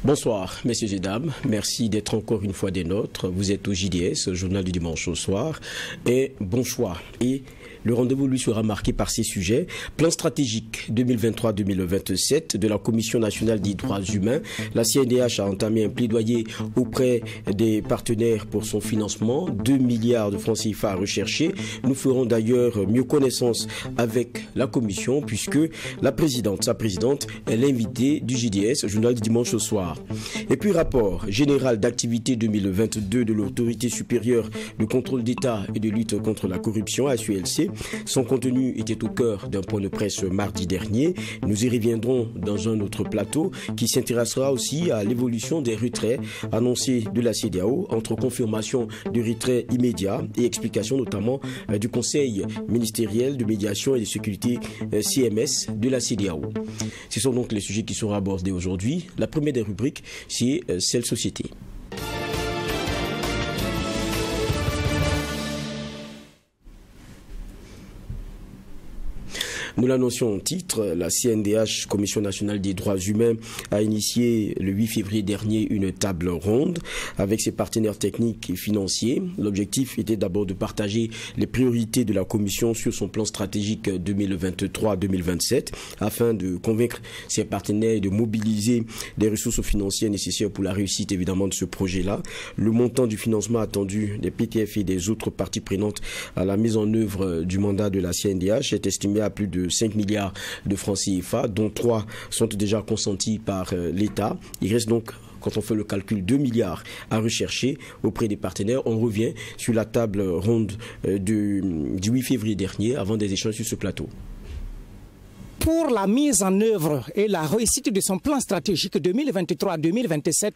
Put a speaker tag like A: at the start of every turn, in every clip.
A: Bonsoir, messieurs et dames. Merci d'être encore une fois des nôtres. Vous êtes au JDS, journal du dimanche au soir. Et bon choix. Et le rendez-vous lui sera marqué par ces sujets. Plan stratégique 2023-2027 de la Commission nationale des droits humains. La CNDH a entamé un plaidoyer auprès des partenaires pour son financement. 2 milliards de francs CFA à rechercher. Nous ferons d'ailleurs mieux connaissance avec la Commission puisque sa présidente est l'invitée du JDS, journal du dimanche au soir. Et puis rapport général d'activité 2022 de l'autorité supérieure de contrôle d'État et de lutte contre la corruption, ASULC. Son contenu était au cœur d'un point de presse mardi dernier. Nous y reviendrons dans un autre plateau qui s'intéressera aussi à l'évolution des retraits annoncés de la CEDEAO entre confirmation de retrait immédiat et explication notamment du Conseil ministériel de médiation et de sécurité CMS de la CEDEAO. Ce sont donc les sujets qui seront abordés aujourd'hui. La première des rubriques, c'est celle société. Nous l'annoncions en titre, la CNDH, Commission nationale des droits humains, a initié le 8 février dernier une table ronde avec ses partenaires techniques et financiers. L'objectif était d'abord de partager les priorités de la Commission sur son plan stratégique 2023-2027 afin de convaincre ses partenaires et de mobiliser des ressources financières nécessaires pour la réussite évidemment de ce projet-là. Le montant du financement attendu des PTF et des autres parties prenantes à la mise en œuvre du mandat de la CNDH est estimé à plus de 5 milliards de francs CFA, dont 3 sont déjà consentis par l'État. Il reste donc, quand on fait le calcul, 2 milliards à rechercher auprès des partenaires. On revient sur la table ronde du 8 février dernier avant des échanges sur ce plateau.
B: Pour la mise en œuvre et la réussite de son plan stratégique 2023-2027,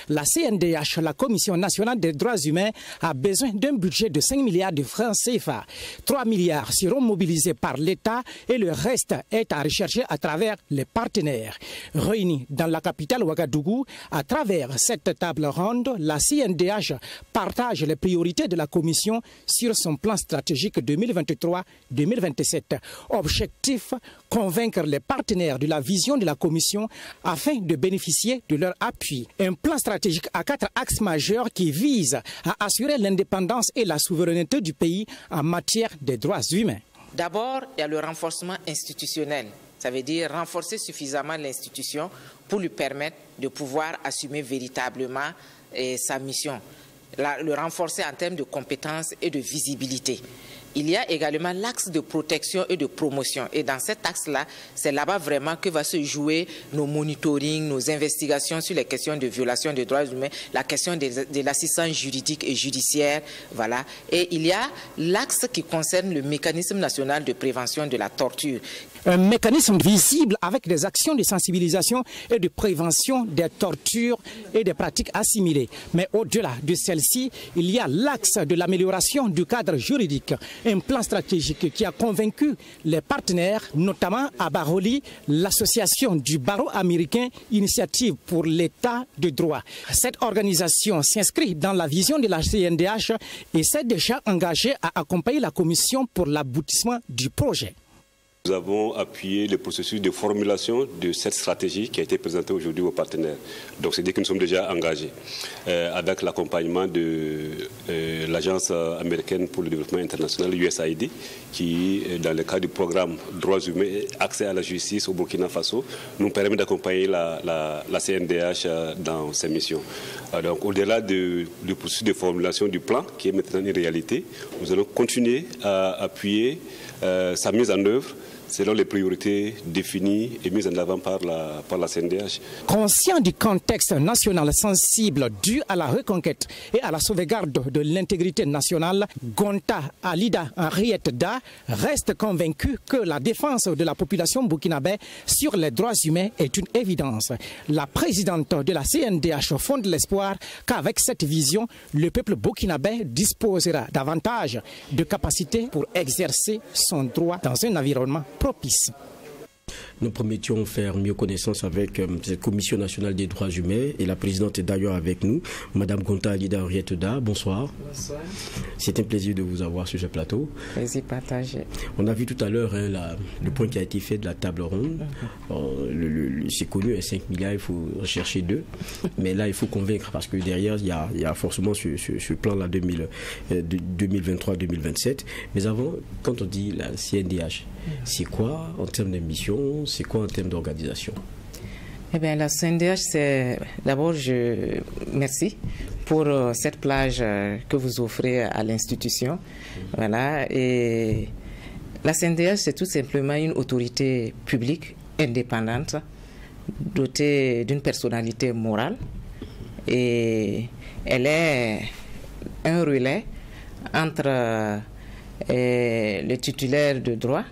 B: la CNDH, la Commission nationale des droits humains, a besoin d'un budget de 5 milliards de francs CFA. 3 milliards seront mobilisés par l'État et le reste est à rechercher à travers les partenaires. Réunis dans la capitale Ouagadougou, à travers cette table ronde, la CNDH partage les priorités de la Commission sur son plan stratégique 2023-2027. Objectif, convaincre les partenaires de la vision de la Commission afin de bénéficier de leur appui. Un plan stratégique à 4 axes majeurs qui vise à assurer l'indépendance et la souveraineté du pays en matière des droits humains.
C: D'abord, il y a le renforcement institutionnel. Ça veut dire renforcer suffisamment l'institution pour lui permettre de pouvoir assumer véritablement sa mission. Le renforcer en termes de compétences et de visibilité. Il y a également l'axe de protection et de promotion. Et dans cet axe-là, c'est là-bas vraiment que va se jouer nos monitorings, nos investigations sur les questions de violation des droits humains, la question de l'assistance juridique et judiciaire. Voilà. Et il y a l'axe qui concerne le mécanisme national de prévention de la torture.
B: Un mécanisme visible avec des actions de sensibilisation et de prévention des tortures et des pratiques assimilées. Mais au-delà de celle-ci, il y a l'axe de l'amélioration du cadre juridique. Un plan stratégique qui a convaincu les partenaires, notamment à Baroli, l'association du barreau américain Initiative pour l'État de droit. Cette organisation s'inscrit dans la vision de la CNDH et s'est déjà engagée à accompagner la Commission pour l'aboutissement du projet.
D: Nous avons appuyé le processus de formulation de cette stratégie qui a été présentée aujourd'hui aux partenaires. Donc c'est-à-dire que nous sommes déjà engagés avec l'accompagnement de l'Agence américaine pour le développement international, USAID, qui, dans le cadre du programme Droits humains et accès à la justice au Burkina Faso, nous permet d'accompagner la CNDH dans ses missions. Donc au-delà du processus de formulation du plan, qui est maintenant une réalité, nous allons continuer à appuyer sa mise en œuvre selon les priorités définies et mises en avant par la CNDH.
B: Conscient du contexte national sensible dû à la reconquête et à la sauvegarde de l'intégrité nationale, Gonta Alida Henriette Da reste convaincue que la défense de la population burkinabé sur les droits humains est une évidence. La présidente de la CNDH fonde l'espoir qu'avec cette vision, le peuple burkinabé disposera davantage de capacités pour exercer son droit dans un environnement propice.
A: nous promettions faire mieux connaissance avec cette Commission nationale des droits humains et la présidente est d'ailleurs avec nous, Madame Gonta Alida Henriette-Da. Bonsoir. Bonsoir. C'est un plaisir de vous avoir sur ce plateau.
C: Plaisir partagé.
A: On a vu tout à l'heure le point qui a été fait de la table ronde. C'est connu, 5 milliards, il faut rechercher 2. Mais là, il faut convaincre parce que derrière, il y a forcément ce plan-là 2023-2027. Mais avant, quand on dit la CNDH, c'est quoi en termes d'ambition, c'est quoi en termes d'organisation?
C: Eh bien, la CNDH, c'est d'abord, merci pour cette plage que vous offrez à l'institution. Voilà. Et la CNDH, c'est tout simplement une autorité publique indépendante, dotée d'une personnalité morale. Et elle est un relais entre les titulaires de droits,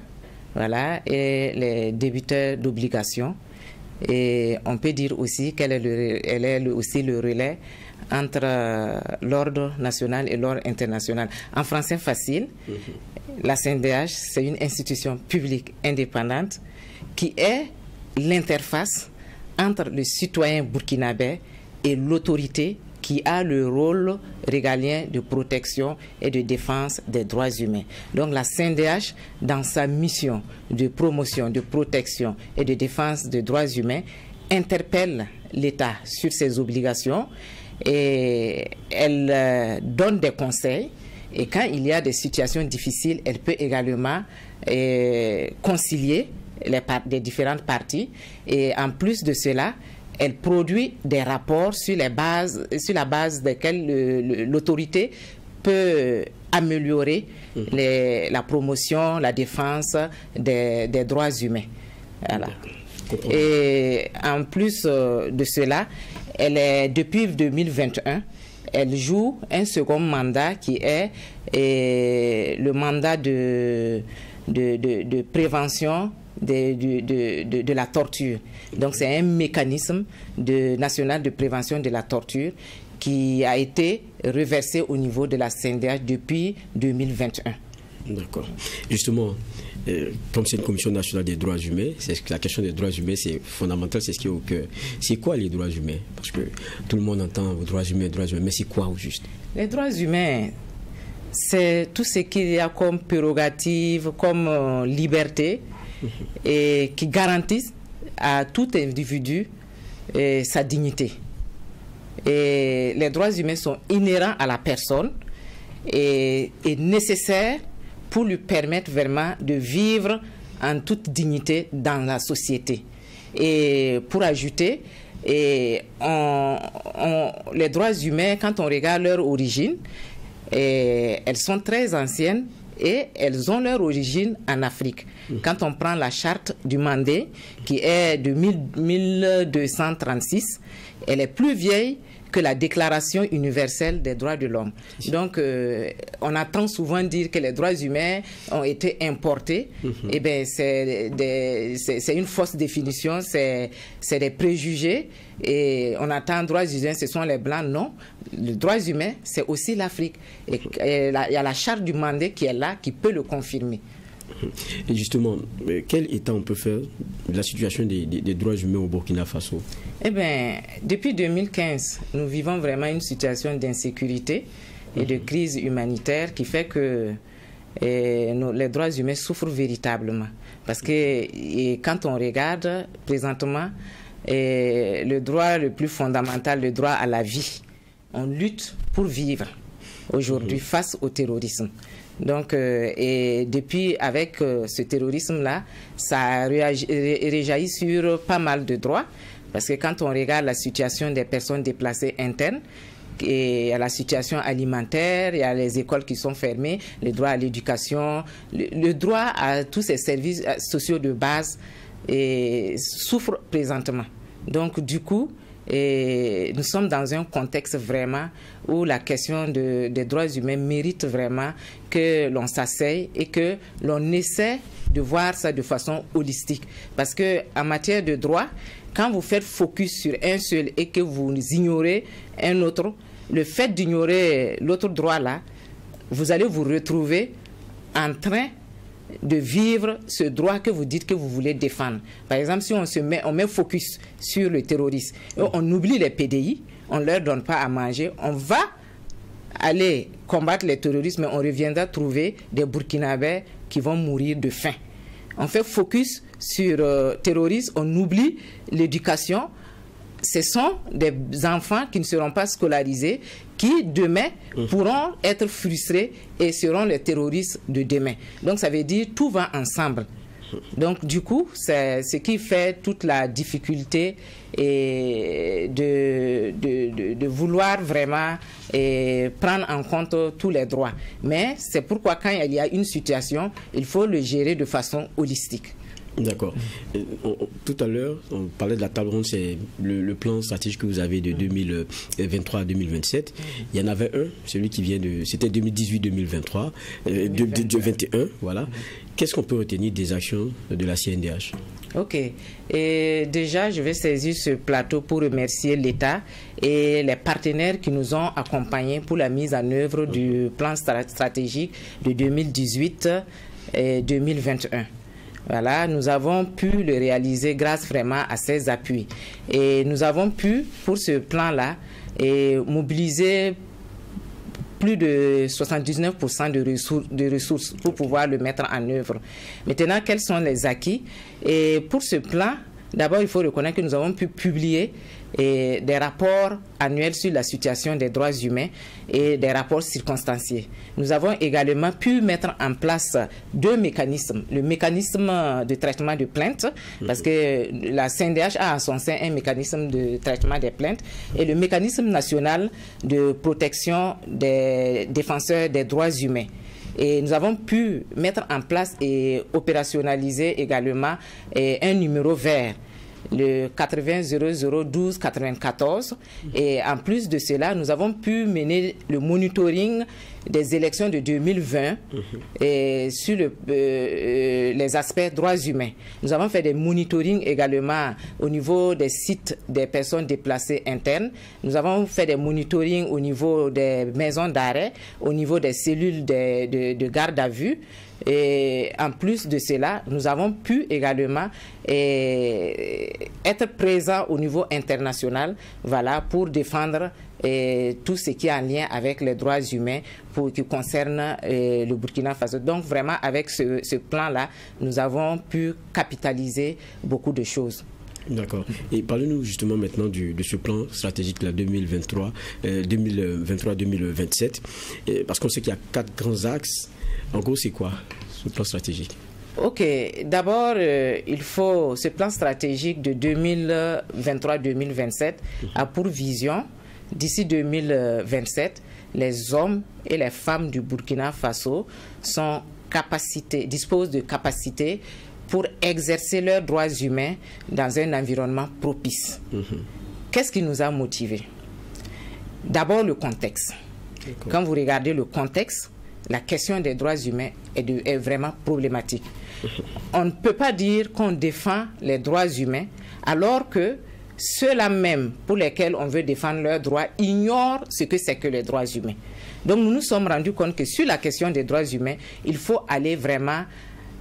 C: voilà, et les débiteurs d'obligations. Et on peut dire aussi qu'elle est aussi le relais entre l'ordre national et l'ordre international. En français facile, la CNDH, c'est une institution publique indépendante qui est l'interface entre le citoyen burkinabé et l'autorité qui a le rôle régalien de protection et de défense des droits humains. Donc la CNDH, dans sa mission de promotion, de protection et de défense des droits humains, interpelle l'État sur ses obligations et elle donne des conseils. Et quand il y a des situations difficiles, elle peut également concilier les différentes parties. Et en plus de cela, elle produit des rapports sur la base desquels l'autorité peut améliorer la promotion, la défense des droits humains. Voilà. Et en plus de cela, depuis 2021, elle joue un second mandat qui est le mandat de prévention de la torture. Donc c'est un mécanisme national de prévention de la torture qui a été reversé au niveau de la CNDH depuis 2021.
A: D'accord. Justement, comme c'est une commission nationale des droits humains, la question des droits humains, c'est fondamental, c'est ce qui est au cœur. C'est quoi les droits humains? Parce que tout le monde entend droits humains, mais c'est quoi au juste? Les droits humains,
C: c'est tout ce qu'il y a comme prérogative, comme liberté, et qui garantissent à tout individu sa dignité. Et les droits humains sont inhérents à la personne et nécessaires pour lui permettre vraiment de vivre en toute dignité dans la société. Et pour ajouter, les droits humains, quand on regarde leur origine, elles sont très anciennes et elles ont leur origine en Afrique. Quand on prend la charte du Mandé, qui est de 1236, elle est plus vieille que la Déclaration universelle des droits de l'homme. Donc, on entend souvent dire que les droits humains ont été importés. Eh bien, c'est une fausse définition, c'est des préjugés. Et on attend droits humains, ce sont les Blancs. Non, les droits humains, c'est aussi l'Afrique. Et il y a la charte du Mandé qui est là, qui peut le confirmer.
A: Et justement, quel état on peut faire de la situation des droits humains au Burkina Faso? Eh bien,
C: depuis 2015, nous vivons vraiment une situation d'insécurité et de crise humanitaire qui fait que les droits humains souffrent véritablement. Parce que quand on regarde présentement, le droit le plus fondamental, le droit à la vie, on lutte pour vivre aujourd'hui face au terrorisme. Donc, et depuis, avec ce terrorisme-là, ça a réjailli sur pas mal de droits. Parce que quand on regarde la situation des personnes déplacées internes, et à la situation alimentaire, il y a les écoles qui sont fermées, le droit à l'éducation, le droit à tous ces services sociaux de base souffre présentement. Donc, du coup, nous sommes dans un contexte vraiment où la question des droits humains mérite vraiment que l'on s'asseye et que l'on essaie de voir ça de façon holistique. Parce qu'en matière de droit, quand vous faites focus sur un seul et que vous ignorez un autre, le fait d'ignorer l'autre droit là, vous allez vous retrouver en train de vivre ce droit que vous dites que vous voulez défendre. Par exemple, si on met focus sur le terrorisme, on oublie les PDI, on ne leur donne pas à manger, on va aller combattre les terroristes, mais on reviendra trouver des Burkinabés qui vont mourir de faim. On fait focus sur terrorisme, on oublie l'éducation. Ce sont des enfants qui ne seront pas scolarisés, qui demain pourront être frustrés et seront les terroristes de demain. Donc ça veut dire tout va ensemble. Donc du coup, c'est ce qui fait toute la difficulté et de vouloir vraiment prendre en compte tous les droits. Mais c'est pourquoi quand il y a une situation, il faut le gérer de façon holistique.
A: D'accord. Tout à l'heure, on parlait de la table ronde, c'est le plan stratégique que vous avez de 2023 à 2027. Il y en avait un, celui qui vient de... C'était 2018-2023, 2021, voilà. Qu'est-ce qu'on peut retenir des actions de la CNDH?
C: Ok. Et déjà, je vais saisir ce plateau pour remercier l'État et les partenaires qui nous ont accompagnés pour la mise en œuvre du plan stratégique de 2018 et 2021. Voilà, nous avons pu le réaliser grâce vraiment à ces appuis. Et nous avons pu, pour ce plan-là, mobiliser plus de 79% de ressources pour pouvoir le mettre en œuvre. Maintenant, quels sont les acquis? Et pour ce plan, d'abord, il faut reconnaître que nous avons pu publier des rapports annuels sur la situation des droits humains et des rapports circonstanciés. Nous avons également pu mettre en place deux mécanismes. Le mécanisme de traitement de plaintes, parce que la CNDH a en son sein un mécanisme de traitement des plaintes, et le mécanisme national de protection des défenseurs des droits humains. Et nous avons pu mettre en place et opérationnaliser également un numéro vert, le 80 00 12 94. Et en plus de cela, nous avons pu mener le monitoring des élections de 2020 et sur les aspects droits humains. Nous avons fait des monitorings également au niveau des sites des personnes déplacées internes. Nous avons fait des monitorings au niveau des maisons d'arrêt, au niveau des cellules de garde à vue. Et en plus de cela, nous avons pu également être présents au niveau international, voilà, pour défendre tout ce qui est en lien avec les droits humains qui concerne le Burkina Faso. Donc vraiment, avec ce plan-là, nous avons pu capitaliser beaucoup de choses.
A: D'accord. Et parlez-nous justement maintenant de ce plan stratégique là, 2023-2027, parce qu'on sait qu'il y a 4 grands axes. En gros, c'est quoi ce plan stratégique?
C: Ok, d'abord, il faut ce plan stratégique de 2023-2027 a pour vision, d'ici 2027, les hommes et les femmes du Burkina Faso disposent de capacités pour exercer leurs droits humains dans un environnement propice. Qu'est-ce qui nous a motivés? D'abord, le contexte. Quand vous regardez le contexte, la question des droits humains est vraiment problématique. On ne peut pas dire qu'on défend les droits humains alors que ceux-là même pour lesquels on veut défendre leurs droits ignorent ce que c'est que les droits humains. Donc nous nous sommes rendus compte que sur la question des droits humains, il faut aller vraiment,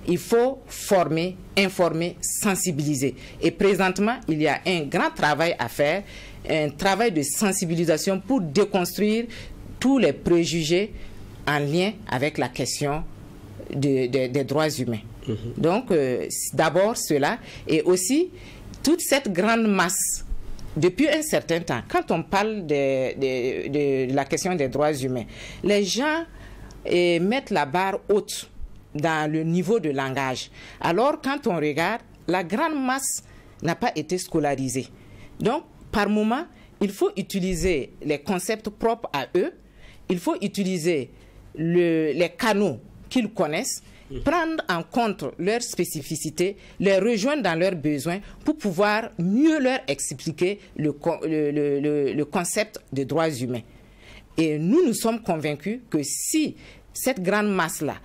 C: il faut former, informer, sensibiliser. Et présentement, il y a un grand travail à faire, un travail de sensibilisation pour déconstruire tous les préjugés en lien avec la question des droits humains. Donc, d'abord cela, et aussi toute cette grande masse, depuis un certain temps, quand on parle de la question des droits humains, les gens mettent la barre haute dans le niveau de langage. Alors, quand on regarde, la grande masse n'a pas été scolarisée. Donc, par moment, il faut utiliser les concepts propres à eux, il faut utiliser les canaux qu'ils connaissent, prendre en compte leurs spécificités, les rejoindre dans leurs besoins pour pouvoir mieux leur expliquer le concept de droits humains. Et nous sommes convaincus que si cette grande masse-là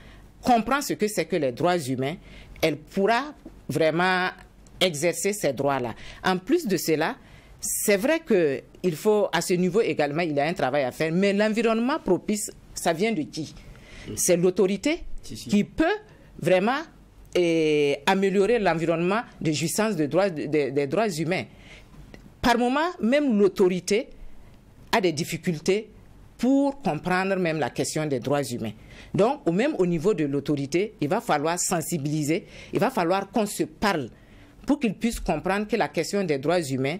C: comprend ce que c'est que les droits humains, elle pourra vraiment exercer ces droits-là. En plus de cela, c'est vrai qu'il faut, à ce niveau également, il y a un travail à faire, mais l'environnement propice, ça vient de qui? C'est l'autorité qui peut vraiment améliorer l'environnement de jouissance des droits humains. Par moment, même l'autorité a des difficultés pour comprendre même la question des droits humains. Donc, même au niveau de l'autorité, il va falloir sensibiliser, il va falloir qu'on se parle pour qu'ils puissent comprendre que la question des droits humains,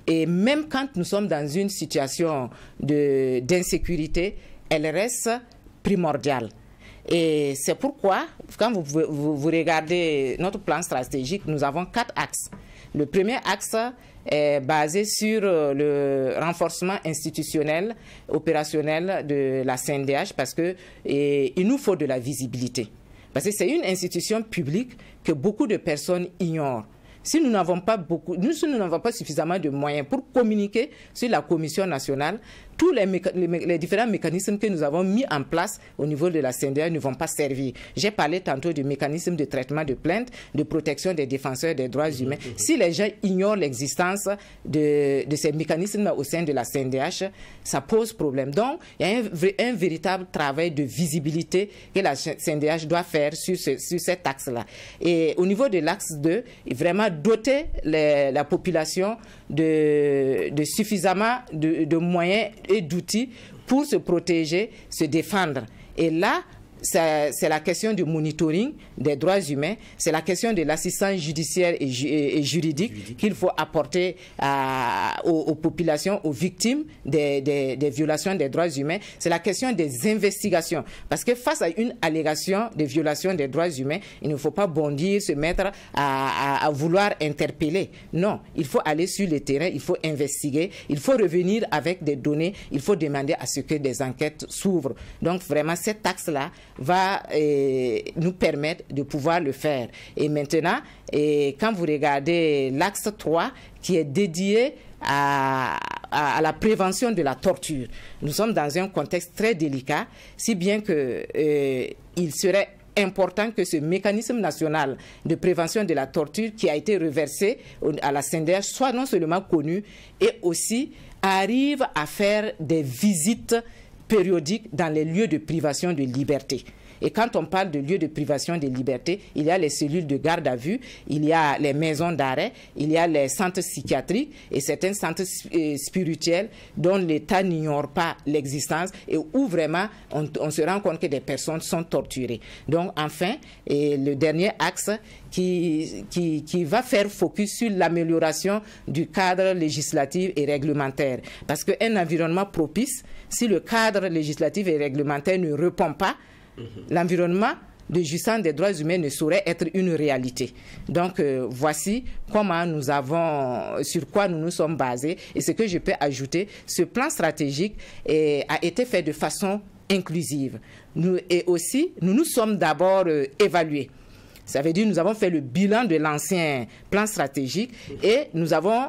C: et même quand nous sommes dans une situation d'insécurité, elle reste primordiale. Et c'est pourquoi, quand vous regardez notre plan stratégique, nous avons 4 axes. Le premier axe est basé sur le renforcement institutionnel, opérationnel de la CNDH, parce qu'il nous faut de la visibilité. Parce que c'est une institution publique que beaucoup de personnes ignorent. Si nous n'avons pas suffisamment de moyens pour communiquer sur la Commission nationale, tous les différents mécanismes que nous avons mis en place au niveau de la CNDH ne vont pas servir. J'ai parlé tantôt du mécanisme de traitement de plainte, de protection des défenseurs des droits humains. Si les gens ignorent l'existence de ces mécanismes au sein de la CNDH, ça pose problème. Donc, il y a un véritable travail de visibilité que la CNDH doit faire sur cet axe-là. Et au niveau de l'axe 2, vraiment doter la population de suffisamment de moyens et d'outils pour se protéger, se défendre. Et là, c'est la question du monitoring des droits humains, c'est la question de l'assistance judiciaire et juridique qu'il faut apporter aux populations, aux victimes des violations des droits humains. C'est la question des investigations. Parce que face à une allégation de violation des droits humains, il ne faut pas bondir, se mettre à vouloir interpeller. Non, il faut aller sur le terrain, il faut investiguer, il faut revenir avec des données, il faut demander à ce que des enquêtes s'ouvrent. Donc vraiment, cet axe-là va nous permettre de pouvoir le faire. Et maintenant, quand vous regardez l'axe 3 qui est dédié à la prévention de la torture, nous sommes dans un contexte très délicat, si bien que il serait important que ce mécanisme national de prévention de la torture qui a été reversé à la CNDH soit non seulement connu et aussi arrive à faire des visites périodiques dans les lieux de privation de liberté. Et quand on parle de lieux de privation de liberté, il y a les cellules de garde à vue, il y a les maisons d'arrêt, il y a les centres psychiatriques et certains centres spirituels dont l'État n'ignore pas l'existence et où vraiment on se rend compte que des personnes sont torturées. Donc enfin, le dernier axe qui va faire focus sur l'amélioration du cadre législatif et réglementaire. Parce qu'un environnement propice, si le cadre législatif et réglementaire ne répond pas, l'environnement de jouissance des droits humains ne saurait être une réalité. Donc voici comment sur quoi nous nous sommes basés. Et ce que je peux ajouter, ce plan stratégique a été fait de façon inclusive. Nous nous sommes d'abord évalués. Ça veut dire que nous avons fait le bilan de l'ancien plan stratégique et nous avons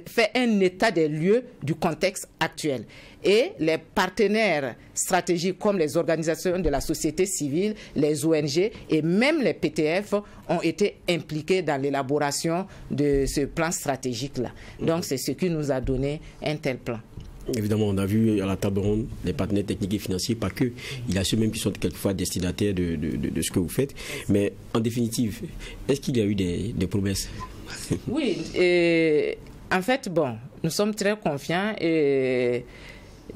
C: fait un état des lieux du contexte actuel. Et les partenaires stratégiques comme les organisations de la société civile, les ONG et même les PTF ont été impliqués dans l'élaboration de ce plan stratégique-là. Donc c'est ce qui nous a donné un tel plan.
A: Évidemment, on a vu à la table ronde les partenaires techniques et financiers, pas que. Il y a ceux-mêmes qui sont quelquefois destinataires de ce que vous faites. Mais en définitive, est-ce qu'il y a eu des promesses?
C: Oui, en fait, bon, nous sommes très confiants et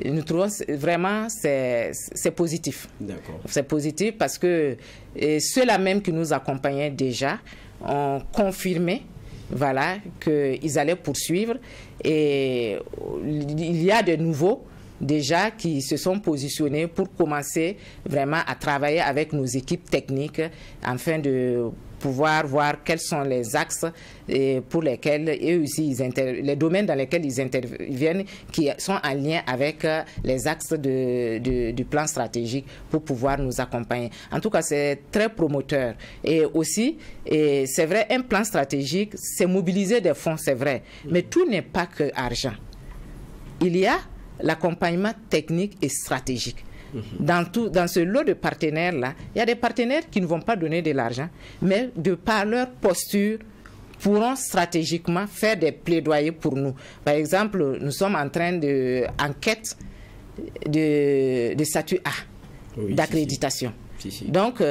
C: nous trouvons vraiment c'est positif. D'accord. C'est positif parce que ceux-là même qui nous accompagnaient déjà ont confirmé qu'ils allaient poursuivre. Et il y a de nouveaux déjà qui se sont positionnés pour commencer vraiment à travailler avec nos équipes techniques afin de pouvoir voir quels sont les axes pour lesquels eux aussi les domaines dans lesquels ils interviennent qui sont en lien avec les axes du plan stratégique pour pouvoir nous accompagner. En tout cas, c'est très promoteur. Et aussi, c'est vrai, un plan stratégique, c'est mobiliser des fonds, c'est vrai, mais tout n'est pas que argent. Il y a l'accompagnement technique et stratégique. Dans ce lot de partenaires-là, il y a des partenaires qui ne vont pas donner de l'argent, mais de par leur posture, pourront stratégiquement faire des plaidoyers pour nous. Par exemple, nous sommes en train d'enquête de statut A, d'accréditation. Si. Donc,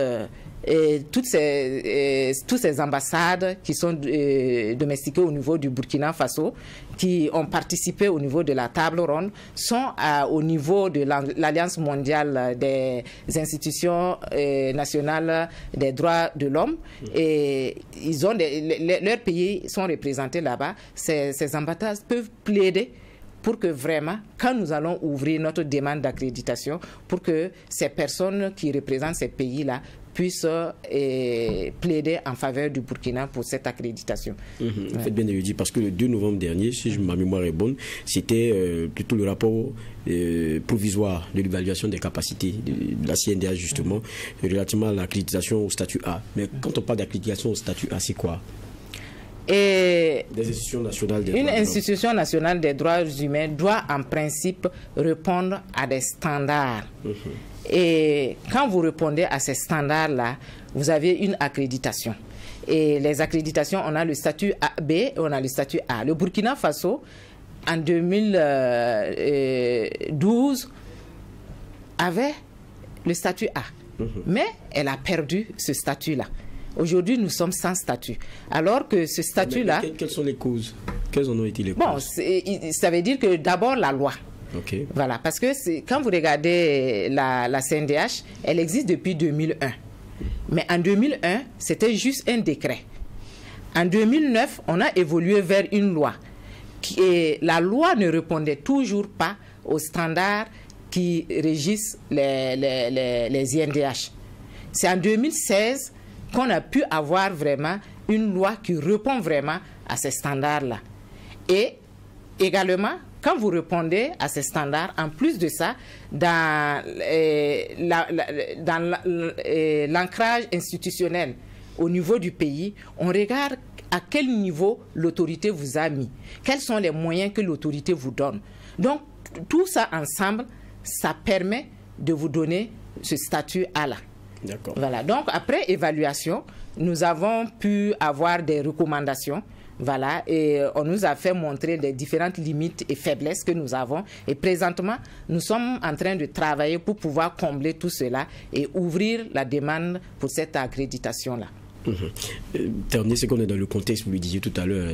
C: toutes ces ambassades qui sont domestiquées au niveau du Burkina Faso, qui ont participé au niveau de la table ronde, sont au niveau de l'Alliance mondiale des institutions nationales des droits de l'homme, et ils ont leurs pays sont représentés là-bas. Ces ambassades peuvent plaider pour que vraiment, quand nous allons ouvrir notre demande d'accréditation, pour que ces personnes qui représentent ces pays-là puissent plaider en faveur du Burkina pour cette accréditation.
A: Vous faites bien de le dire, parce que le 2 novembre dernier, si ma mémoire est bonne, c'était plutôt le rapport provisoire de l'évaluation des capacités de la CNDH, justement, relativement à l'accréditation au statut A. Mais quand on parle d'accréditation au statut A, c'est quoi?
C: Et
A: des institutions nationales des
C: une
A: droits
C: institution nationale des droits humains doit en principe répondre à des standards. Et quand vous répondez à ces standards-là, vous avez une accréditation. Et les accréditations, on a le statut B et on a le statut A. Le Burkina Faso, en 2012, avait le statut A. Mais elle a perdu ce statut-là. Aujourd'hui, nous sommes sans statut. Alors que ce statut-là...
A: Quelles sont les causes? Quelles en ont été les causes?
C: Bon, ça veut dire que d'abord la loi.
A: Okay.
C: Voilà, parce que quand vous regardez la CNDH, elle existe depuis 2001. Mais en 2001, c'était juste un décret. En 2009, on a évolué vers une loi. Et la loi ne répondait toujours pas aux standards qui régissent les INDH. C'est en 2016 qu'on a pu avoir vraiment une loi qui répond vraiment à ces standards-là. Et également, quand vous répondez à ces standards, en plus de ça, dans l'ancrage institutionnel au niveau du pays, on regarde à quel niveau l'autorité vous a mis, quels sont les moyens que l'autorité vous donne. Donc, tout ça ensemble, ça permet de vous donner ce statut A-là.
A: D'accord.
C: Voilà. Donc, après évaluation, nous avons pu avoir des recommandations. Voilà, et on nous a fait montrer les différentes limites et faiblesses que nous avons. Et présentement, nous sommes en train de travailler pour pouvoir combler tout cela et ouvrir la demande pour cette accréditation-là.
A: Dernier, c'est qu'on est dans le contexte, vous le disiez tout à l'heure,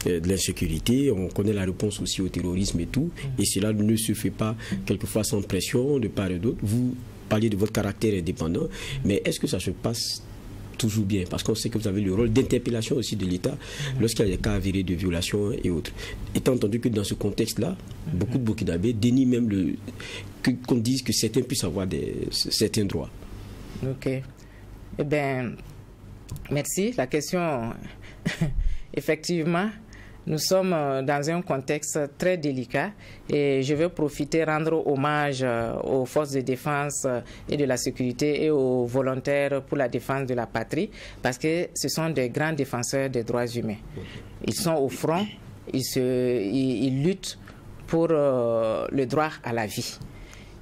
A: de l'insécurité. On connaît la réponse aussi au terrorisme et tout. Et cela ne se fait pas quelquefois sans pression de part et d'autre. Vous parliez de votre caractère indépendant, mais est-ce que ça se passe toujours bien? Parce qu'on sait que vous avez le rôle d'interpellation aussi de l'État lorsqu'il y a des cas avérés de violations et autres. Étant entendu que dans ce contexte-là, beaucoup de Burkinabés dénient même qu'on dise que certains puissent avoir certains droits.
C: Ok. Eh bien, merci. La question, effectivement, nous sommes dans un contexte très délicat et je veux rendre hommage aux forces de défense et de la sécurité et aux volontaires pour la défense de la patrie, parce que ce sont des grands défenseurs des droits humains. Ils sont au front, ils luttent pour le droit à la vie.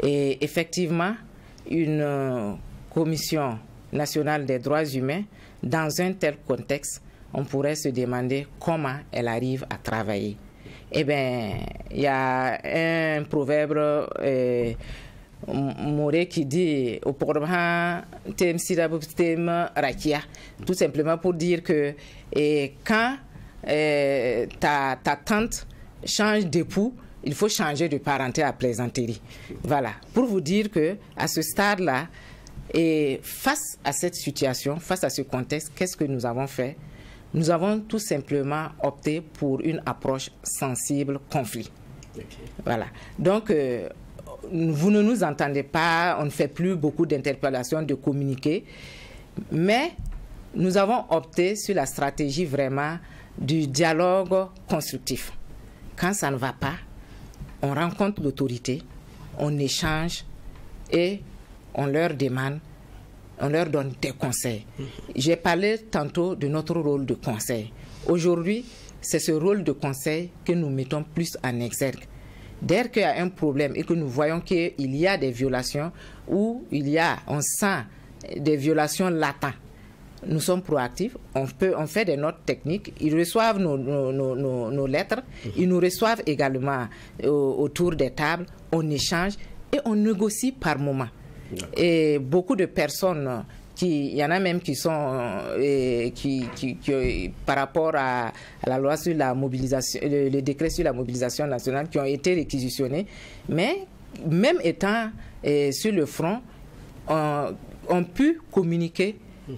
C: Et effectivement, une commission nationale des droits humains, dans un tel contexte, on pourrait se demander comment elle arrive à travailler. Eh bien, il y a un proverbe moré qui dit tout simplement pour dire que quand ta tante change d'époux, il faut changer de parenté à plaisanterie. Voilà, pour vous dire que à ce stade-là, et face à cette situation, face à ce contexte, qu'est-ce que nous avons fait? Nous avons tout simplement opté pour une approche sensible conflit. Okay. Voilà. Donc, vous ne nous entendez pas, on ne fait plus beaucoup d'interpellations, de communiqués, mais nous avons opté sur la stratégie vraiment du dialogue constructif. Quand ça ne va pas, on rencontre l'autorité, on échange et on leur demande, on leur donne des conseils. J'ai parlé tantôt de notre rôle de conseil. Aujourd'hui, c'est ce rôle de conseil que nous mettons plus en exergue. Dès qu'il y a un problème et que nous voyons qu'il y a des violations ou on sent des violations latentes, nous sommes proactifs, on fait des notes techniques, ils reçoivent nos lettres, ils nous reçoivent également autour des tables, on échange et on négocie par moment. Et beaucoup de personnes il y en a même qui sont par rapport à la loi sur la mobilisation, le décret sur la mobilisation nationale, qui ont été réquisitionnés, mais même étant sur le front, ont pu communiquer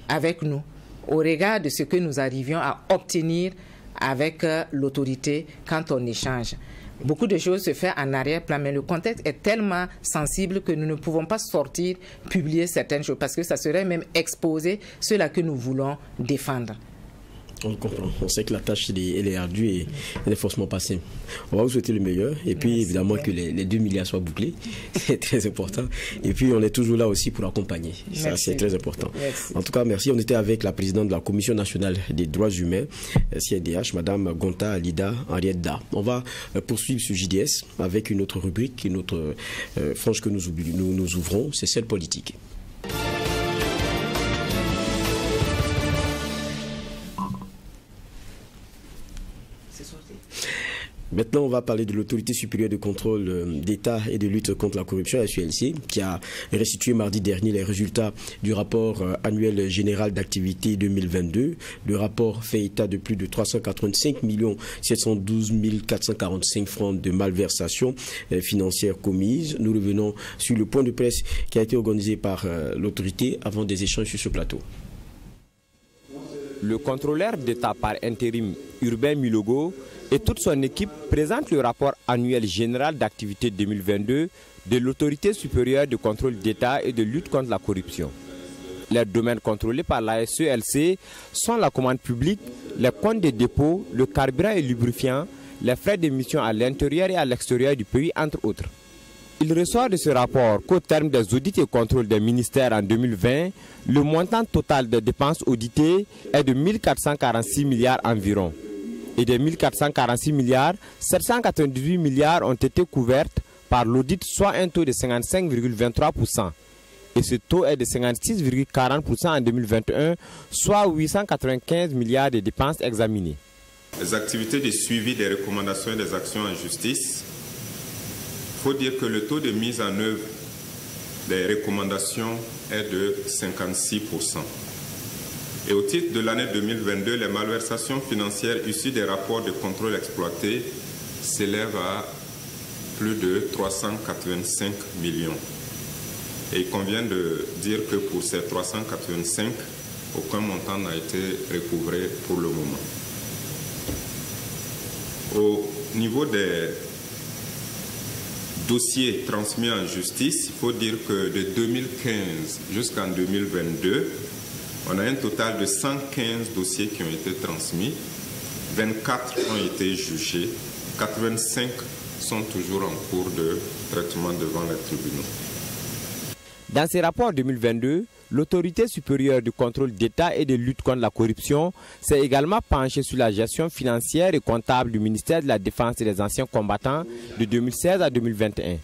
C: avec nous au regard de ce que nous arrivions à obtenir avec l'autorité quand on échange. Beaucoup de choses se font en arrière-plan, mais le contexte est tellement sensible que nous ne pouvons pas sortir, publier certaines choses, parce que ça serait même exposer ceux-là que nous voulons défendre.
A: On comprend. On sait que la tâche elle est ardue et elle est forcément passée. On va vous souhaiter le meilleur et puis évidemment que les 2 milliards soient bouclés. C'est très important. Et puis on est toujours là aussi pour accompagner. Ça, c'est très important. Merci. En tout cas, merci. On était avec la présidente de la Commission nationale des droits humains, CNDH, Madame Gonta Alida Henrietta. On va poursuivre ce JDS avec une autre rubrique, une autre frange que nous ouvrons, c'est celle politique. Maintenant, on va parler de l'autorité supérieure de contrôle d'État et de lutte contre la corruption, la SULC, qui a restitué mardi dernier les résultats du rapport annuel général d'activité 2022. Le rapport fait état de plus de 385 712 445 francs de malversation financière commise. Nous revenons sur le point de presse qui a été organisé par l'autorité avant des échanges sur ce plateau.
E: Le contrôleur d'État par intérim Urbain Milogo et toute son équipe présentent le rapport annuel général d'activité 2022 de l'autorité supérieure de contrôle d'État et de lutte contre la corruption. Les domaines contrôlés par la SULC sont la commande publique, les comptes de dépôt, le carburant et lubrifiant, les frais d'émission à l'intérieur et à l'extérieur du pays, entre autres. Il ressort de ce rapport qu'au terme des audits et contrôles des ministères en 2020, le montant total des dépenses auditées est de 1446 milliards environ. Et des 1446 milliards, 798 milliards ont été couvertes par l'audit, soit un taux de 55,23%. Et ce taux est de 56,40% en 2021, soit 895 milliards de dépenses examinées.
F: Les activités de suivi des recommandations et des actions en justice, il faut dire que le taux de mise en œuvre des recommandations est de 56%. Et au titre de l'année 2022, les malversations financières issues des rapports de contrôle exploités s'élèvent à plus de 385 millions. Et il convient de dire que pour ces 385, aucun montant n'a été recouvré pour le moment. Au niveau des dossiers transmis en justice, il faut dire que de 2015 jusqu'en 2022, on a un total de 115 dossiers qui ont été transmis, 24 ont été jugés, 85 sont toujours en cours de traitement devant les tribunaux.
E: Dans ces rapports 2022, l'autorité supérieure du contrôle d'État et de lutte contre la corruption s'est également penchée sur la gestion financière et comptable du ministère de la Défense et des anciens combattants de 2016 à 2021.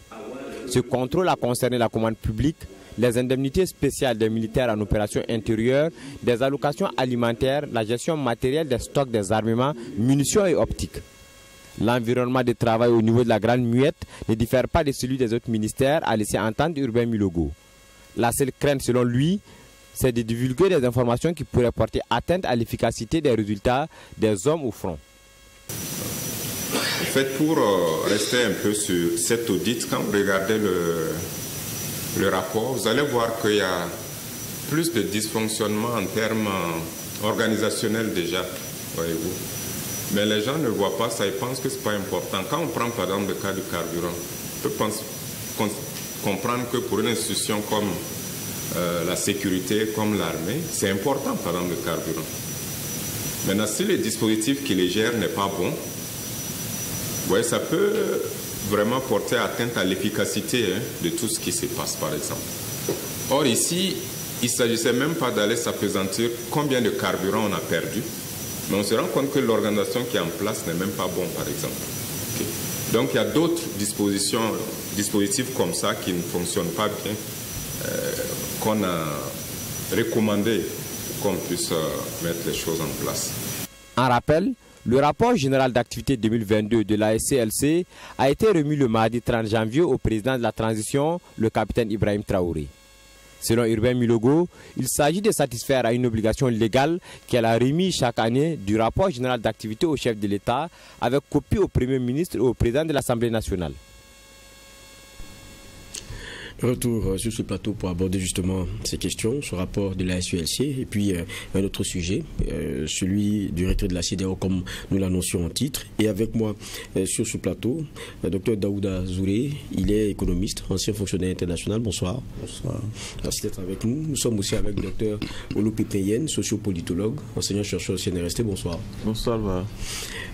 E: Ce contrôle a concerné la commande publique, les indemnités spéciales des militaires en opération intérieure, des allocations alimentaires, la gestion matérielle des stocks des armements, munitions et optiques. L'environnement de travail au niveau de la Grande Muette ne diffère pas de celui des autres ministères, a laissé entendre Urbain Milogo. La seule crainte, selon lui, c'est de divulguer des informations qui pourraient porter atteinte à l'efficacité des résultats des hommes au front.
F: En fait, pour rester un peu sur cet audit, quand vous regardez le rapport, vous allez voir qu'il y a plus de dysfonctionnement en termes organisationnels déjà, voyez-vous. Mais les gens ne voient pas ça, ils pensent que ce n'est pas important. Quand on prend par exemple le cas du carburant, on peut comprendre que pour une institution comme la sécurité, comme l'armée, c'est important par exemple le carburant. Maintenant, si le dispositif qui les gère n'est pas bon, vous voyez, ça peut vraiment porter atteinte à l'efficacité de tout ce qui se passe, par exemple. Or, ici, il ne s'agissait même pas d'aller s'appesantir combien de carburant on a perdu, mais on se rend compte que l'organisation qui est en place n'est même pas bonne, par exemple. Okay. Donc, il y a d'autres dispositifs comme ça qui ne fonctionnent pas bien, qu'on a recommandé qu'on puisse mettre les choses en place.
E: En rappel, le rapport général d'activité 2022 de la SCLC a été remis le mardi 30 janvier au président de la transition, le capitaine Ibrahim Traoré. Selon Urbain Milogo, il s'agit de satisfaire à une obligation légale qu'elle a remise chaque année du rapport général d'activité au chef de l'État avec copie au Premier ministre et au président de l'Assemblée nationale.
A: Retour sur ce plateau pour aborder justement ces questions, ce rapport de la SULC et puis un autre sujet, celui du retrait de la CEDEAO comme nous l'annoncions en titre. Et avec moi sur ce plateau, Dr Daouda Zouré, il est économiste, ancien fonctionnaire international. Bonsoir.
G: Bonsoir.
A: Merci d'être avec nous. Nous sommes aussi avec Dr Olopi Peyen, sociopolitologue, enseignant-chercheur au CNRST. Bonsoir.
G: Bonsoir.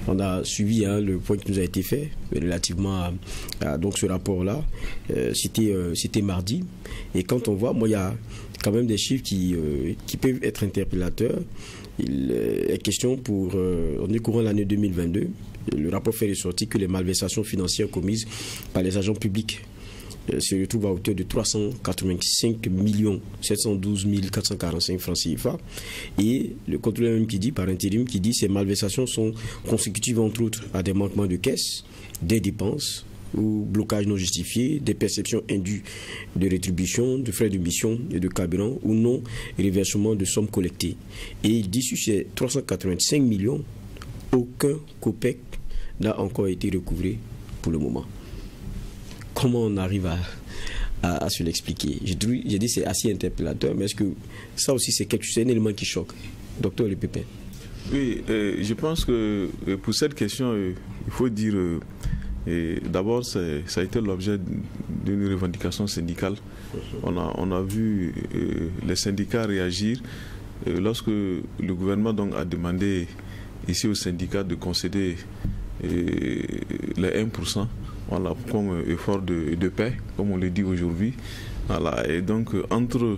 A: On a suivi le point qui nous a été fait relativement à donc ce rapport-là. C'était mardi. Et quand on voit, moi, il y a quand même des chiffres qui peuvent être interpellateurs. Il est question pour, en découvrant l'année 2022, le rapport fait ressortir que les malversations financières commises par les agents publics se retrouvent à hauteur de 385 712 445 francs CFA. Et le contrôleur même qui dit, par intérim, qui dit que ces malversations sont consécutives entre autres à des manquements de caisse, des dépenses ou blocages non justifiés, des perceptions indues de rétribution, de frais de mission et de carburant ou non reversement de sommes collectées. Et il dit sur ces 385 millions, aucun copec n'a encore été recouvré pour le moment. Comment on arrive à se l'expliquer? J'ai dit que c'est assez interpellateur, mais est-ce que ça aussi c'est un élément qui choque? Docteur Le Pépin.
G: Oui, je pense que pour cette question, il faut dire, d'abord, ça a été l'objet d'une revendication syndicale. On a vu les syndicats réagir lorsque le gouvernement donc, a demandé ici aux syndicats de concéder les 1%. Voilà, comme effort de paix, comme on le dit aujourd'hui. Voilà, et donc, entre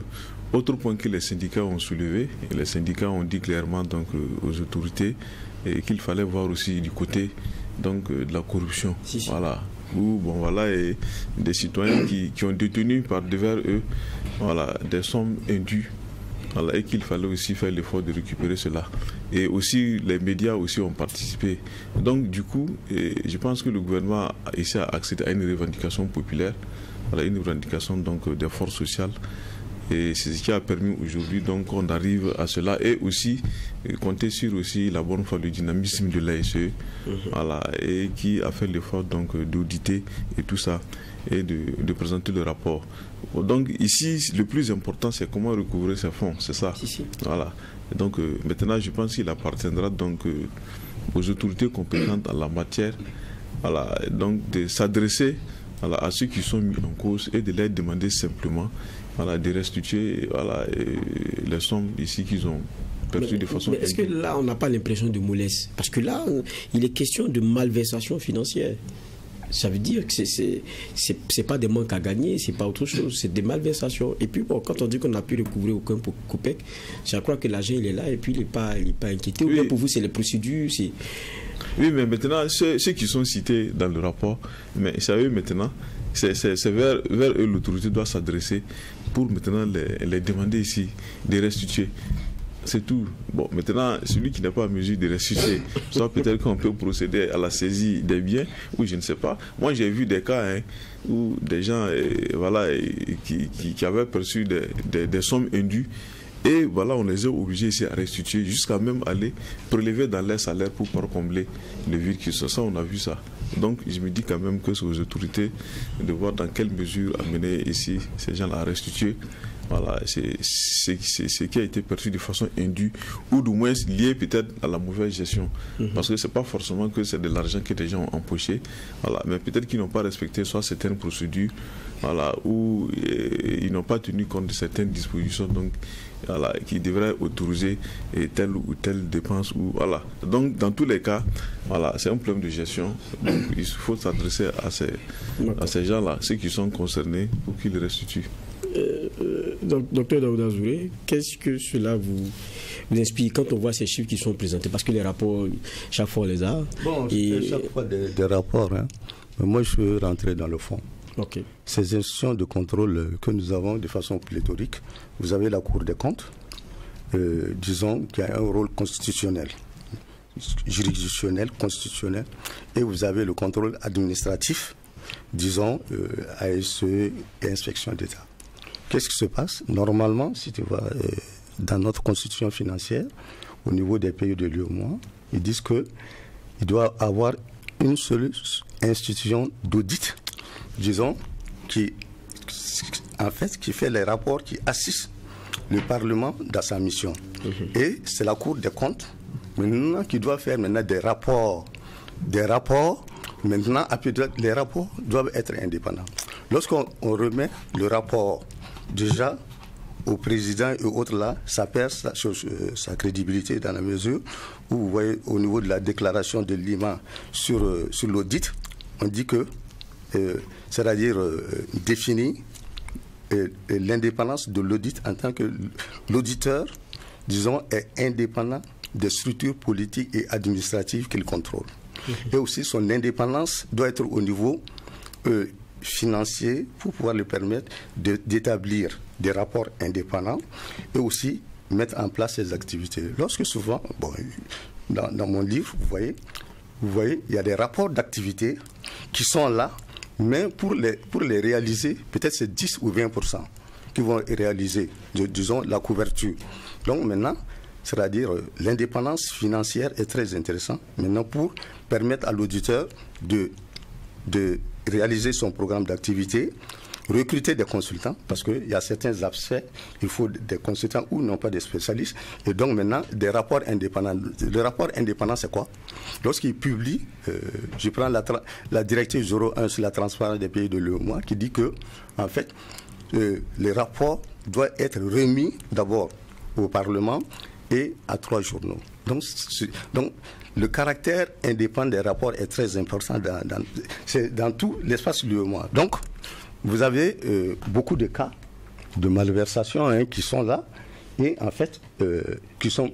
G: autres points que les syndicats ont soulevés, les syndicats ont dit clairement donc, aux autorités qu'il fallait voir aussi du côté donc, de la corruption. Voilà, où bon, voilà, et des citoyens qui ont détenu par devers eux voilà, des sommes indues. Voilà, et qu'il fallait aussi faire l'effort de récupérer cela. Et aussi, les médias aussi ont participé. Donc, du coup, je pense que le gouvernement a essayé à accéder à une revendication populaire, voilà, une revendication donc, des forces sociales. Et c'est ce qui a permis aujourd'hui donc qu'on arrive à cela. Et aussi, compter sur aussi la bonne foi, le dynamisme de l'ASE, voilà, et qui a fait l'effort donc d'auditer et tout ça, et de présenter le rapport. Donc ici, le plus important, c'est comment recouvrer ces fonds, c'est ça. Voilà. Et donc maintenant, je pense qu'il appartiendra donc aux autorités compétentes en la matière, voilà, donc de s'adresser voilà, à ceux qui sont mis en cause et de leur demander simplement voilà, de restituer voilà, les sommes ici qu'ils ont perçues de façon...
A: Mais est-ce que là, on n'a pas l'impression de mollesse? Parce que là, il est question de malversation financière. Ça veut dire que c'est pas des manques à gagner, c'est pas autre chose, c'est des malversations. Et puis bon, quand on dit qu'on n'a pu recouvrir aucun copec, je crois que l'agent il est là et puis il n'est pas inquiété. Ou bien pour vous c'est les procédures, c'est...
G: Oui, mais maintenant ceux qui sont cités dans le rapport, mais vous savez maintenant, c'est vers eux l'autorité doit s'adresser pour maintenant les demander ici de restituer. C'est tout. Bon, maintenant, celui qui n'a pas à mesure de restituer, soit peut-être qu'on peut procéder à la saisie des biens, ou je ne sais pas. Moi, j'ai vu des cas où des gens voilà, qui avaient perçu des sommes indues, et voilà, on les a obligés ici à restituer, jusqu'à même aller prélever dans leur salaire pour pouvoir combler le vide qui se sent. On a vu ça. Donc, je me dis quand même que c'est aux autorités de voir dans quelle mesure amener ici ces gens à restituer. Voilà, c'est ce qui a été perçu de façon indue ou du moins lié peut-être à la mauvaise gestion. Parce que ce n'est pas forcément que c'est de l'argent que les gens ont empoché, voilà, mais peut-être qu'ils n'ont pas respecté soit certaines procédures voilà, ou ils n'ont pas tenu compte de certaines dispositions donc, voilà, qui devraient autoriser telle ou telle dépense. Ou, voilà. Donc dans tous les cas, voilà, c'est un problème de gestion. Donc, il faut s'adresser à ces gens-là, ceux qui sont concernés, pour qu'ils restituent.
A: Docteur Daouda Zouré, qu'est-ce que cela vous inspire quand on voit ces chiffres qui sont présentés? Parce que les rapports, chaque fois on les a.
H: Bon, chaque fois des rapports. Hein. Mais moi, je suis rentré dans le fond.
A: Okay.
H: Ces institutions de contrôle que nous avons de façon pléthorique, vous avez la Cour des comptes, disons, qui a un rôle constitutionnel, juridictionnel, constitutionnel, et vous avez le contrôle administratif, disons, ASE et Inspection d'État. qu'est-ce qui se passe? Normalement, si tu vois, dans notre constitution financière, au niveau des pays de l'UEMOA, ils disent qu'il doit y avoir une seule institution d'audit, disons, qui fait les rapports, qui assiste le Parlement dans sa mission. Et c'est la Cour des comptes maintenant qui doit faire maintenant des rapports. Maintenant, les rapports doivent être indépendants. Lorsqu'on remet le rapport déjà au président et autres là, ça perd sa crédibilité dans la mesure où vous voyez au niveau de la déclaration de Lima sur l'audit, on dit que, c'est-à-dire définir l'indépendance de l'audit en tant que l'auditeur, disons, est indépendant des structures politiques et administratives qu'il contrôle. Et aussi son indépendance doit être au niveau financier pour pouvoir lui permettre d'établir des rapports indépendants et aussi mettre en place ses activités. Lorsque souvent, bon, dans mon livre, vous voyez, il y a des rapports d'activité qui sont là, mais pour les réaliser, peut-être c'est 10 ou 20% qui vont réaliser, disons, la couverture. Donc maintenant, c'est-à-dire l'indépendance financière est très intéressante maintenant pour permettre à l'auditeur de réaliser son programme d'activité, recruter des consultants, parce qu'il y a certains aspects, il faut des consultants ou non pas des spécialistes, et donc maintenant des rapports indépendants. Le rapport indépendant, c'est quoi? Lorsqu'il publie, je prends la directive 01 sur la transparence des pays de l'UEMOA qui dit que, en fait, les rapports doivent être remis d'abord au Parlement et à 3 journaux. Donc le caractère indépendant des rapports est très important dans tout l'espace de l'UEMOA. Donc, vous avez beaucoup de cas de malversation qui sont là et en fait qui sont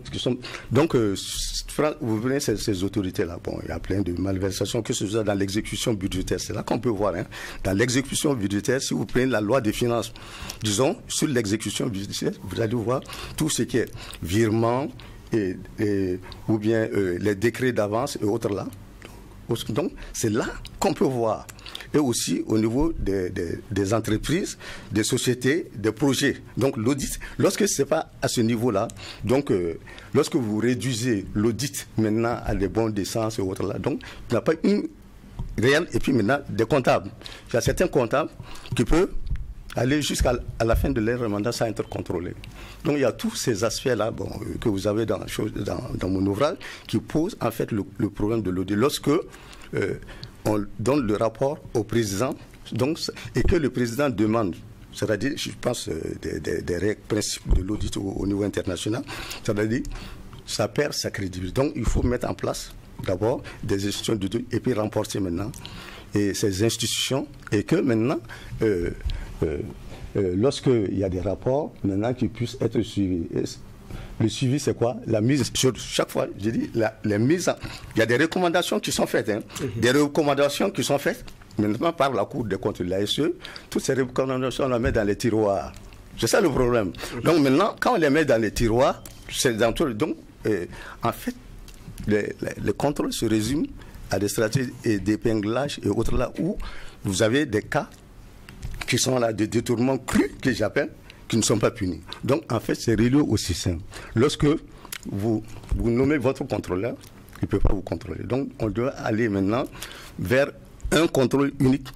H: donc vous venez ces autorités là, bon, il y a plein de malversations, que ce soit dans l'exécution budgétaire, c'est là qu'on peut voir dans l'exécution budgétaire. Si vous prenez la loi des finances, disons sur l'exécution budgétaire, vous allez voir tout ce qui est virement ou bien les décrets d'avance et autres là. Donc c'est là qu'on peut voir. Et aussi au niveau des entreprises, des sociétés, des projets. Donc l'audit, lorsque ce n'est pas à ce niveau-là, donc lorsque vous réduisez l'audit maintenant à des bons d'essence et autres là, donc il n'y a pas une réelle, et puis maintenant des comptables. Il y a certains comptables qui peuvent aller jusqu'à la fin de leur mandat sans être contrôlés. Donc il y a tous ces aspects-là que vous avez dans mon ouvrage qui posent en fait le problème de l'audit. Lorsque on donne le rapport au président donc, et que le président demande, c'est-à-dire, je pense, des règles, principes de l'audit au niveau international, c'est-à-dire, ça perd sa crédibilité. Donc il faut mettre en place d'abord des institutions d'audit et puis renforcer maintenant ces institutions et que maintenant lorsqu'il y a des rapports maintenant qui puissent être suivis. Le suivi, c'est quoi? La mise sur chaque fois, j'ai dit, les mises. Il y a des recommandations qui sont faites, des recommandations qui sont faites maintenant par la Cour des comptes de l'ASE. Toutes ces recommandations, on les met dans les tiroirs. C'est ça le problème. Donc maintenant, quand on les met dans les tiroirs, c'est dans tout. Donc, en fait, le contrôle se résume à des stratégies d'épinglage et autres là où vous avez des cas qui sont là, des détournements crus, que j'appelle, qui ne sont pas punis. Donc, en fait, c'est relié au système. Lorsque vous nommez votre contrôleur, il ne peut pas vous contrôler. Donc, on doit aller maintenant vers un contrôle unique,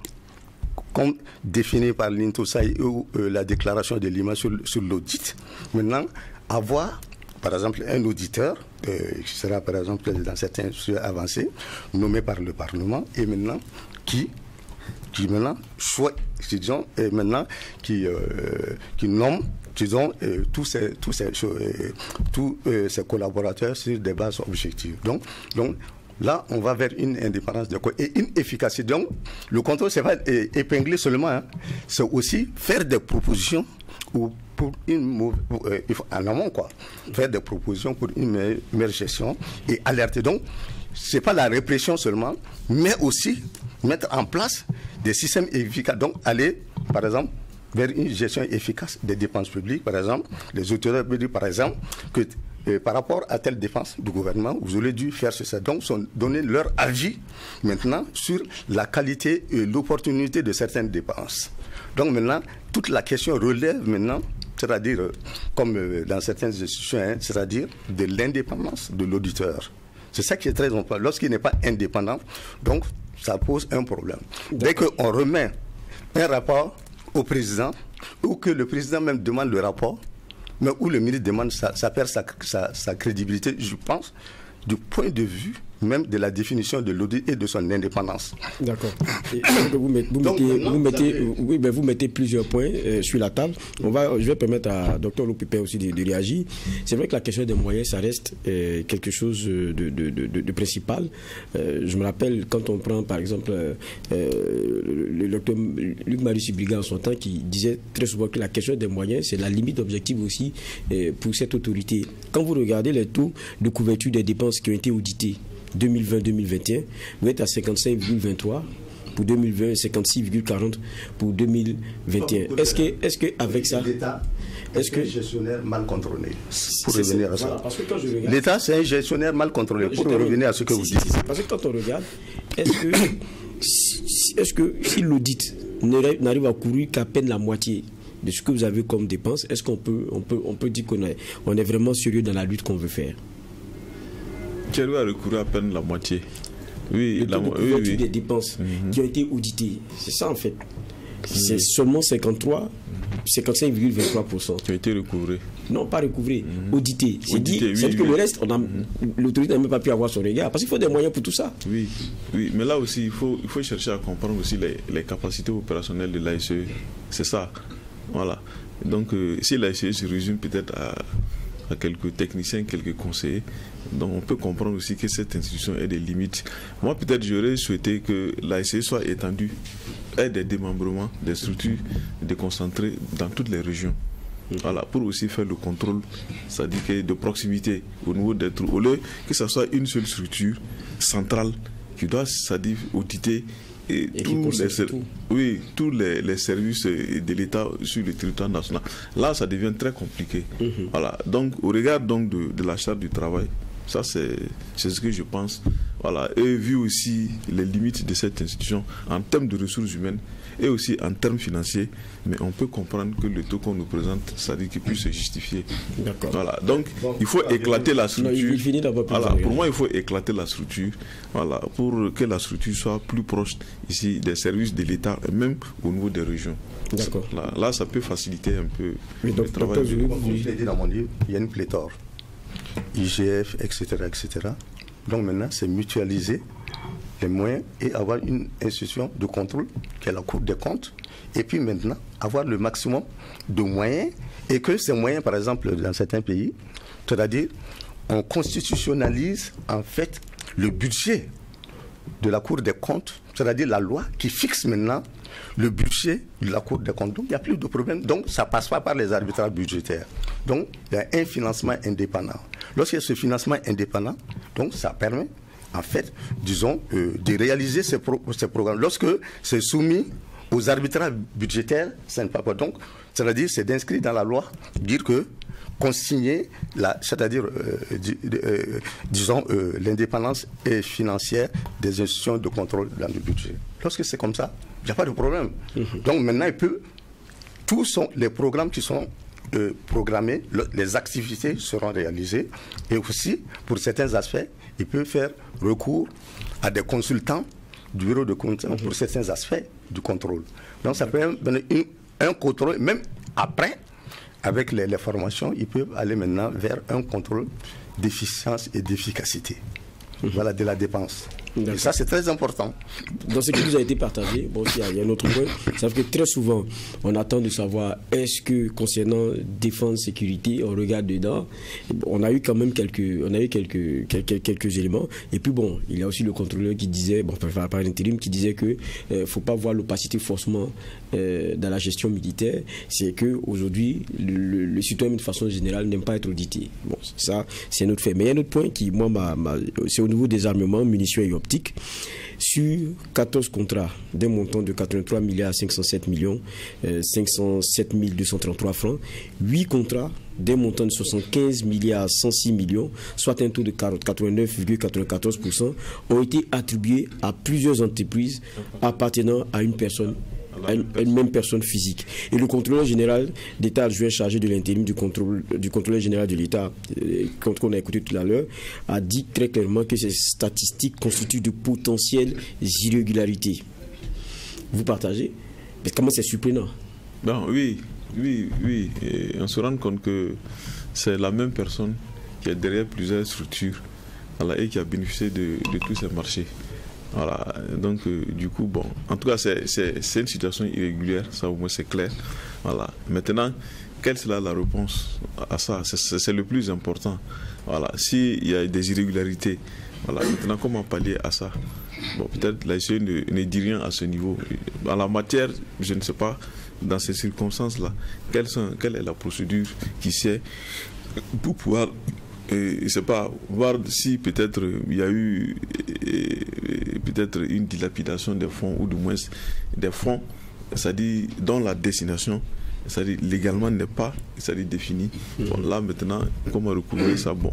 H: comme défini par l'INTOSAI ou la déclaration de Lima sur l'audit. Maintenant, avoir, par exemple, un auditeur, qui sera, par exemple, dans certains sujets avancés, nommé par le Parlement, et maintenant, qui maintenant disons, et maintenant qui nomme, disons, tous ces collaborateurs sur des bases objectives. Donc là, on va vers une indépendance et une efficacité. Donc le contrôle, c'est pas épingler seulement, c'est aussi faire des propositions ou pour en amont, quoi, faire des propositions pour une meilleure gestion et alerter. Donc c'est pas la répression seulement, mais aussi mettre en place des systèmes efficaces. Donc, aller, par exemple, vers une gestion efficace des dépenses publiques, par exemple. Les autorités peuvent dire, par exemple, que par rapport à telle dépense du gouvernement, vous aurez dû faire ceci. Donc, donner leur avis maintenant sur la qualité et l'opportunité de certaines dépenses. Donc maintenant, toute la question relève maintenant, c'est-à-dire, comme dans certaines institutions, hein, c'est-à-dire de l'indépendance de l'auditeur. C'est ça qui est très important. Lorsqu'il n'est pas indépendant, donc ça pose un problème. Dès qu'on remet un rapport au président, ou que le président même demande le rapport, mais où le ministre demande, ça perd sa crédibilité, je pense, du point de vue même de la définition de l'audit et de son indépendance.
A: D'accord. Vous mettez plusieurs points sur la table. Je vais permettre à Dr Lopipin aussi de réagir. C'est vrai que la question des moyens, ça reste quelque chose de principal. Je me rappelle quand on prend par exemple le docteur Luc-Marie Sibriga en son temps qui disait très souvent que la question des moyens, c'est la limite objective aussi pour cette autorité. Quand vous regardez les taux de couverture des dépenses qui ont été audités 2020-2021, vous êtes à 55,23 pour 2020 et 56,40 pour 2021. Est-ce que avec ça,
H: est-ce que gestionnaire mal contrôlé? Pour revenir à ça. L'État, c'est un gestionnaire mal contrôlé. Pour revenir à ce que vous dites.
A: Parce que quand on regarde, est-ce que si l'audit n'arrive à couvrir qu'à peine la moitié de ce que vous avez comme dépenses, est-ce qu'on peut dire qu'on est vraiment sérieux dans la lutte qu'on veut faire?
G: Qui arrive à recourir à peine la moitié. Oui,
A: oui. Des dépenses qui ont été auditées. C'est ça en fait. C'est seulement 55,23%.
G: Qui ont été recouvrés.
A: Non, pas recouvrés, audités. C'est dit, c'est que le reste, l'autorité n'a même pas pu avoir son regard. Parce qu'il faut des moyens pour tout ça.
G: Oui, mais là aussi, il faut chercher à comprendre aussi les capacités opérationnelles de l'ASE. C'est ça. Voilà. Donc, si l'ASE se résume peut-être à quelques techniciens, quelques conseillers, donc on peut comprendre aussi que cette institution a des limites. Moi, peut-être, j'aurais souhaité que l'ASE soit étendue, ait des démembrements, des structures déconcentrées dans toutes les régions. Voilà, pour aussi faire le contrôle, c'est-à-dire que de proximité au niveau des trous, au lieu que ce soit une seule structure centrale qui doit, c'est-à-dire auditer tous les services de l'État sur le territoire national. Là, ça devient très compliqué. Voilà. Donc, au regard donc de la charte du travail, ça c'est ce que je pense. Voilà. Et vu aussi les limites de cette institution en termes de ressources humaines et aussi en termes financiers, mais on peut comprendre que le taux qu'on nous présente, c'est-à-dire qu'il puisse se justifier. Voilà. Donc, il faut éclater la structure. Voilà. Pour moi, il faut éclater la structure, voilà, pour que la structure soit plus proche ici des services de l'État, et même au niveau des régions.
A: D'accord.
G: Là, ça peut faciliter un peu
H: le travail. Comme je l'ai dit dans mon livre, il y a une pléthore. IGF, etc., etc. Donc maintenant, c'est mutualiser les moyens et avoir une institution de contrôle qui est la Cour des comptes, et puis maintenant avoir le maximum de moyens, et que ces moyens, par exemple, dans certains pays, c'est-à-dire on constitutionnalise en fait le budget de la Cour des comptes, c'est-à-dire la loi qui fixe maintenant le budget de la Cour des comptes. Donc il n'y a plus de problème. Donc ça ne passe pas par les arbitrages budgétaires. Donc il y a un financement indépendant. Lorsqu'il y a ce financement indépendant, donc ça permet en fait, disons, de réaliser ces programmes. Lorsque c'est soumis aux arbitrages budgétaires, ça ne passe pas. Donc, c'est-à-dire, c'est d'inscrire dans la loi, dire que consigner, c'est-à-dire, disons, l'indépendance financière des institutions de contrôle dans le budget. Lorsque c'est comme ça, il n'y a pas de problème. Donc maintenant, tous sont les programmes qui sont programmés, les activités seront réalisées, et aussi, pour certains aspects, il peut faire recours à des consultants du bureau de contrôle pour certains aspects du contrôle. Donc ça peut donner un contrôle, même après, avec les formations, ils peuvent aller maintenant vers un contrôle d'efficience et d'efficacité. Voilà, de la dépense. Et ça, c'est très important.
A: Dans ce qui nous a été partagé, bon, il y a un autre point. Ça fait que très souvent, on attend de savoir est-ce que concernant défense, sécurité, on regarde dedans. On a eu quand même quelques éléments. Et puis bon, il y a aussi le contrôleur qui disait, bon, par l'intérim, qui disait que faut pas voir l'opacité forcément dans la gestion militaire. C'est que aujourd'hui, le citoyen de façon générale n'aime pas être audité. Bon, ça, c'est un autre fait. Mais il y a un autre point qui, moi, c'est au niveau des armements, munitions et optiques. Sur 14 contrats d'un montant de 83 milliards 507 millions 507 233 francs, 8 contrats d'un montant de 75 milliards 106 millions, soit un taux de 89,94%, ont été attribués à plusieurs entreprises appartenant à une personne à une même personne physique. Et le contrôleur général d'État adjoint chargé de l'intérim du contrôleur général de l'État, qu'on a écouté tout à l'heure, a dit très clairement que ces statistiques constituent de potentielles irrégularités. Vous partagez? Mais comment c'est surprenant?
G: Non, oui. Et on se rend compte que c'est la même personne qui est derrière plusieurs structures, voilà, et qui a bénéficié de tous ces marchés. Voilà, donc du coup, bon, en tout cas, c'est une situation irrégulière, ça au moins c'est clair. Voilà. Maintenant, quelle sera la réponse à ça? C'est le plus important. Voilà. S'il y a des irrégularités, voilà, maintenant, comment pallier à ça? Bon, peut-être la SCE ne dit rien à ce niveau. En la matière, je ne sais pas, dans ces circonstances-là, quelle est la procédure qui sait pour pouvoir, je ne sais pas, voir si peut-être il y a eu peut-être une dilapidation des fonds, ou du moins des fonds, c'est-à-dire dont la destination, c'est-à-dire légalement n'est pas, c'est-à-dire définie. Bon, là maintenant, comment recouvrir ça? Bon.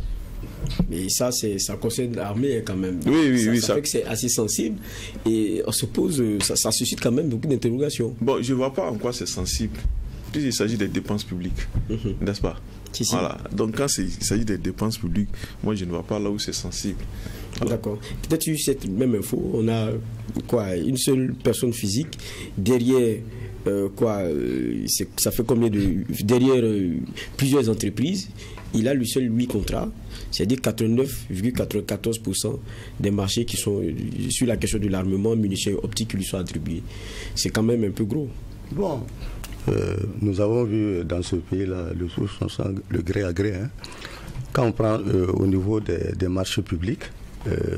A: Mais ça concerne l'armée quand même.
G: Oui.
A: Ça fait que c'est assez sensible et on se pose, ça suscite quand même beaucoup d'interrogations.
G: Bon, je ne vois pas en quoi c'est sensible. Puisqu'il s'agit des dépenses publiques, n'est-ce pas? Si. Voilà. Donc quand il s'agit des dépenses publiques, moi je ne vois pas là où c'est sensible. Voilà.
A: D'accord. Peut-être eu cette même info, on a une seule personne physique derrière ça fait combien derrière plusieurs entreprises, il a lui seul 8 contrats, c'est-à-dire 89,94% des marchés qui sont sur la question de l'armement, munitions optiques qui lui sont attribués. C'est quand même un peu gros.
H: Bon, nous avons vu dans ce pays-là le gré à gré. Hein. Quand on prend au niveau des marchés publics,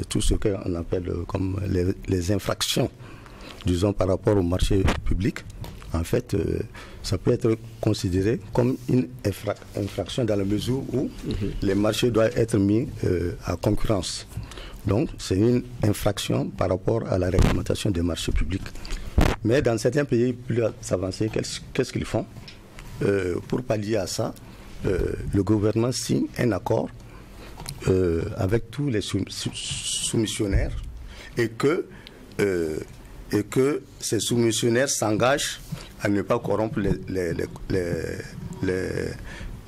H: tout ce qu'on appelle comme les infractions, disons par rapport au marché public, en fait, ça peut être considéré comme une infraction dans la mesure où les marchés doivent être mis à concurrence. Donc, c'est une infraction par rapport à la réglementation des marchés publics. Mais dans certains pays plus avancés, qu'est-ce qu'ils font? Pour pallier à ça, le gouvernement signe un accord avec tous les soumissionnaires et que ces soumissionnaires s'engagent à ne pas corrompre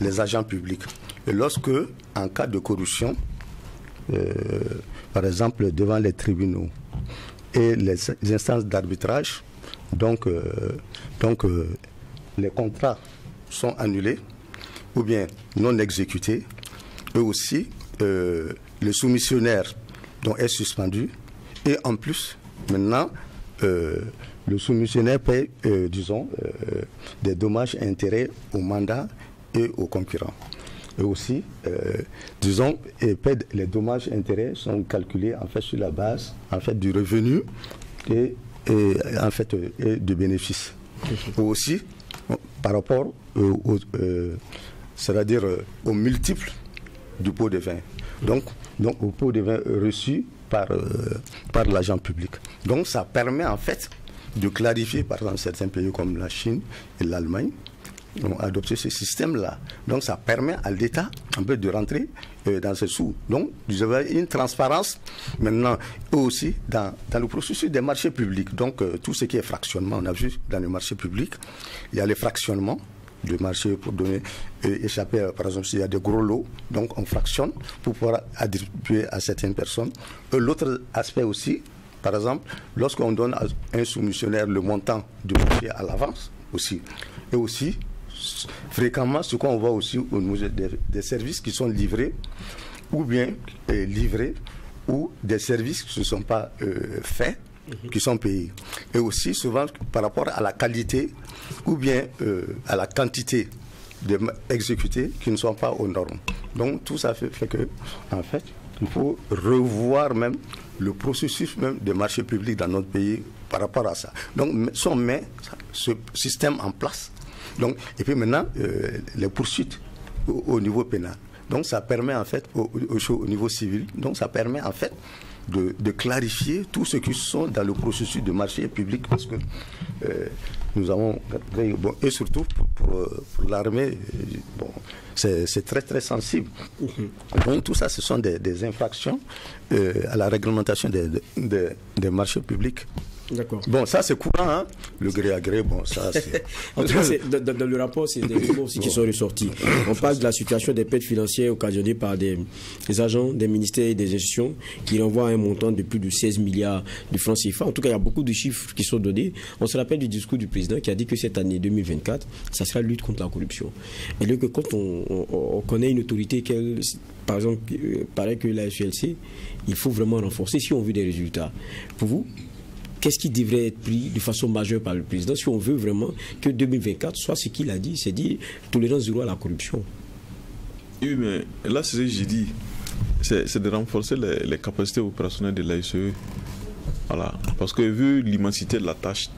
H: les agents publics. Et lorsque, en cas de corruption, par exemple devant les tribunaux et les instances d'arbitrage, donc les contrats sont annulés ou bien non exécutés, eux aussi, le soumissionnaire donc, est suspendu et en plus, maintenant, le soumissionnaire paie, des dommages et intérêts au mandat et aux concurrents. Et aussi, les dommages et intérêts sont calculés en fait sur la base en fait du revenu et du bénéfice. Et aussi, par rapport c'est-à-dire aux multiples du pot de vin. Donc au pot de vin reçu par l'agent public. Donc ça permet en fait de clarifier, par exemple, certains pays comme la Chine et l'Allemagne ont adopté ce système-là. Donc ça permet à l'État un peu de rentrer dans ce sous. Donc vous avez une transparence maintenant aussi dans le processus des marchés publics. Donc tout ce qui est fractionnement, on a vu dans le marché public, il y a les fractionnements de marché pour donner échapper, par exemple, s'il y a des gros lots, donc on fractionne pour pouvoir attribuer à certaines personnes. L'autre aspect aussi, par exemple, lorsqu'on donne à un soumissionnaire le montant du marché à l'avance aussi, et aussi fréquemment ce qu'on voit aussi au niveau des services qui sont livrés ou bien livrés ou des services qui ne sont pas faits, qui sont payés. Et aussi souvent par rapport à la qualité ou bien à la quantité exécutées qui ne sont pas aux normes. Donc tout ça fait que, en fait, il faut revoir même le processus même des marchés publics dans notre pays par rapport à ça. Donc si on met ce système en place, donc, et puis maintenant les poursuites au niveau pénal. Donc ça permet en fait au niveau civil, donc ça permet en fait de clarifier tout ce qui sont dans le processus de marché public parce que nous avons bon, et surtout pour l'armée, bon, c'est très très sensible. Donc tout ça, ce sont des infractions à la réglementation des marchés publics.
A: D'accord.
H: Bon, ça c'est courant, hein. Le gré à gré, bon, ça c'est...
A: En tout cas, dans le rapport, c'est des éléments aussi qui sont ressortis. On parle de la situation des pertes financières occasionnées par des agents des ministères et des institutions qui renvoient un montant de plus de 16 milliards de francs CFA. En tout cas, il y a beaucoup de chiffres qui sont donnés. On se rappelle du discours du président qui a dit que cette année 2024, ça sera lutte contre la corruption. Et là, quand on connaît une autorité, par exemple, pareil que la SELC, il faut vraiment renforcer si on veut des résultats. Pour vous, qu'est-ce qui devrait être pris de façon majeure par le président si on veut vraiment que 2024 soit ce qu'il a dit, c'est dire tolérance zéro à la corruption?
G: Oui, mais là, c'est ce que j'ai dit. C'est de renforcer les capacités opérationnelles de l'ASE. Voilà. Parce que vu l'immensité de la tâche,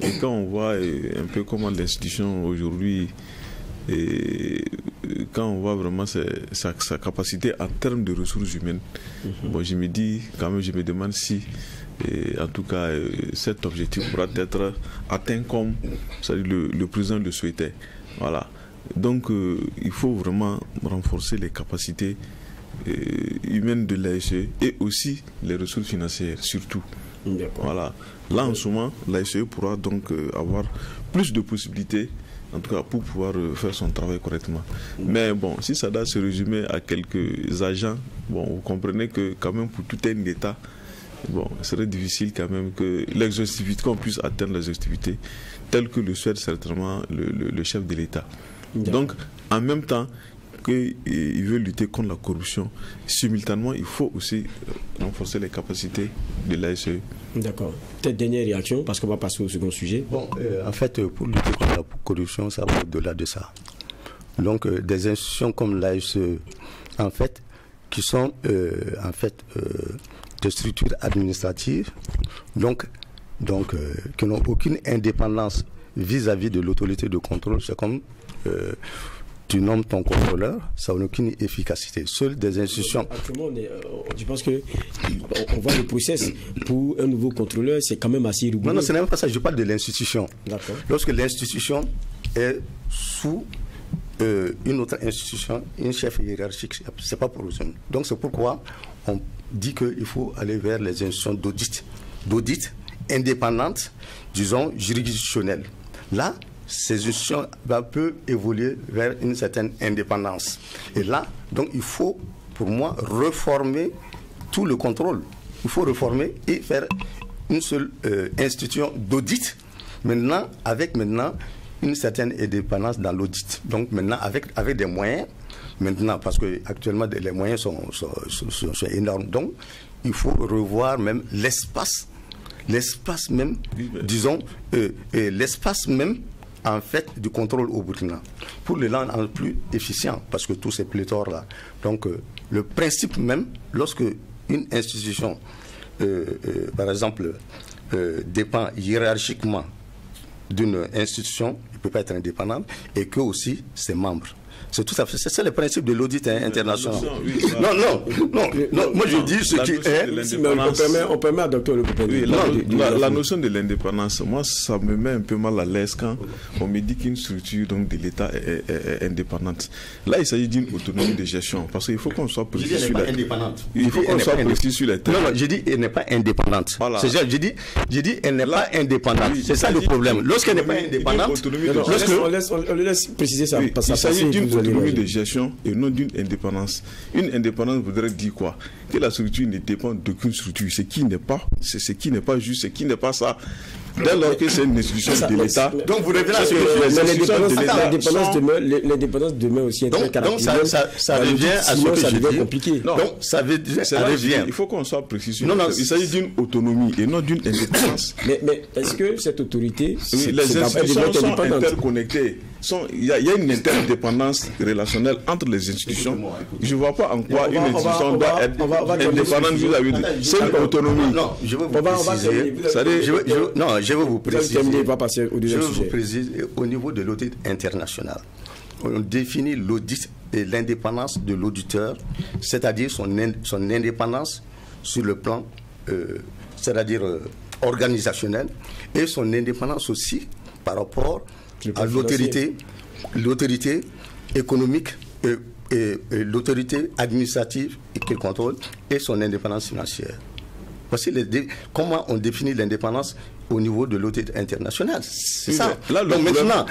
G: et quand on voit un peu comment l'institution aujourd'hui, et quand on voit vraiment sa capacité en termes de ressources humaines, bon, je me dis, quand même, je me demande si, en tout cas, cet objectif pourra être atteint comme le président le souhaitait. Voilà. Donc, il faut vraiment renforcer les capacités humaines de l'ASE et aussi les ressources financières, surtout. Voilà. Là, en ce moment, l'ASE pourra donc avoir plus de possibilités, en tout cas, pour pouvoir faire son travail correctement. Mais bon, si ça doit se résumer à quelques agents, bon, vous comprenez que quand même pour tout un État, bon, ce serait difficile quand même que l'exhaustivité, qu'on puisse atteindre l'exhaustivité telle que le souhaite certainement le chef de l'État. Donc, en même temps qu'il veut lutter contre la corruption, simultanément, il faut aussi renforcer les capacités de l'ASE.
A: D'accord. Peut-être dernière réaction, parce qu'on va passer au second sujet.
H: Bon, en fait, pour lutter contre la corruption, ça va au-delà de ça. Donc, des institutions comme l'ASE, en fait, qui sont, des structures administratives, donc qui n'ont aucune indépendance vis-à-vis de l'autorité de contrôle. C'est comme tu nommes ton contrôleur, ça n'a aucune efficacité. Seules des institutions...
A: Actuellement, je pense qu'on voit le process pour un nouveau contrôleur, c'est quand même assez rigoureux.
H: Non, ce n'est même pas ça, je parle de l'institution.
A: D'accord.
H: Lorsque l'institution est sous une autre institution, une chef hiérarchique, c'est pas pour eux. Donc c'est pourquoi on dit qu'il faut aller vers les institutions d'audit indépendantes, disons juridictionnelles. Là, ces institutions peuvent évoluer vers une certaine indépendance. Et là, donc il faut, pour moi, reformer tout le contrôle. Il faut reformer et faire une seule institution d'audit, maintenant, avec une certaine indépendance dans l'audit. Donc maintenant, avec des moyens, maintenant, parce qu'actuellement, les moyens sont énormes. Donc, il faut revoir même l'espace même, disons, l'espace même, en fait, du contrôle au Burkina, pour le rendre plus efficient, parce que tous ces pléthores-là. Donc, le principe même, lorsque une institution, par exemple, dépend hiérarchiquement d'une institution, il ne peut pas être indépendante, et que aussi ses membres. C'est tout à fait, c'est le principe de l'audit international. Non, moi je dis ce qui est...
A: On permet à docteur le
G: la notion de l'indépendance, moi ça me met un peu mal à l'aise quand on me dit qu'une structure donc, de l'État est indépendante. Là il s'agit d'une autonomie de gestion, parce qu'il faut qu'on soit précis sur la... Il faut qu'on soit précis sur les termes.
H: Non, j'ai dit qu'elle n'est pas indépendante. Voilà. J'ai dit qu'elle n'est pas indépendante. C'est ça le problème. Lorsqu'elle n'est pas indépendante...
A: On le laisse préciser ça.
G: Il s'agit d'une autonomie de gestion et non d'une indépendance. Une indépendance voudrait dire quoi? Que la structure ne dépend d'aucune structure. Ce qui n'est pas juste, ce qui n'est pas ça. Dès lors que c'est une institution de l'État.
H: Donc vous revenez à ce que
A: l'indépendance demeure aussi
H: donc ça revient à ce que je dis.
A: Compliqué.
H: Donc ça revient.
G: Il faut qu'on soit précis. Il s'agit d'une autonomie et non d'une indépendance.
A: Mais est-ce que cette autorité,
G: les institutions sont interconnectées? Il y a une interdépendance relationnelle entre les institutions. Je ne vois pas en quoi une institution doit être indépendante vis-à-vis de... C'est une autonomie.
H: Non, je veux vous préciser. Je veux vous préciser au niveau de l'audit international. On définit l'audit et l'indépendance de l'auditeur, c'est-à-dire son indépendance sur le plan, c'est-à-dire organisationnel, et son indépendance aussi par rapport à l'autorité économique et l'autorité administrative qui contrôle et son indépendance financière. Voici comment on définit l'indépendance au niveau de l'autorité internationale. C'est ça.
G: Là,
H: donc maintenant,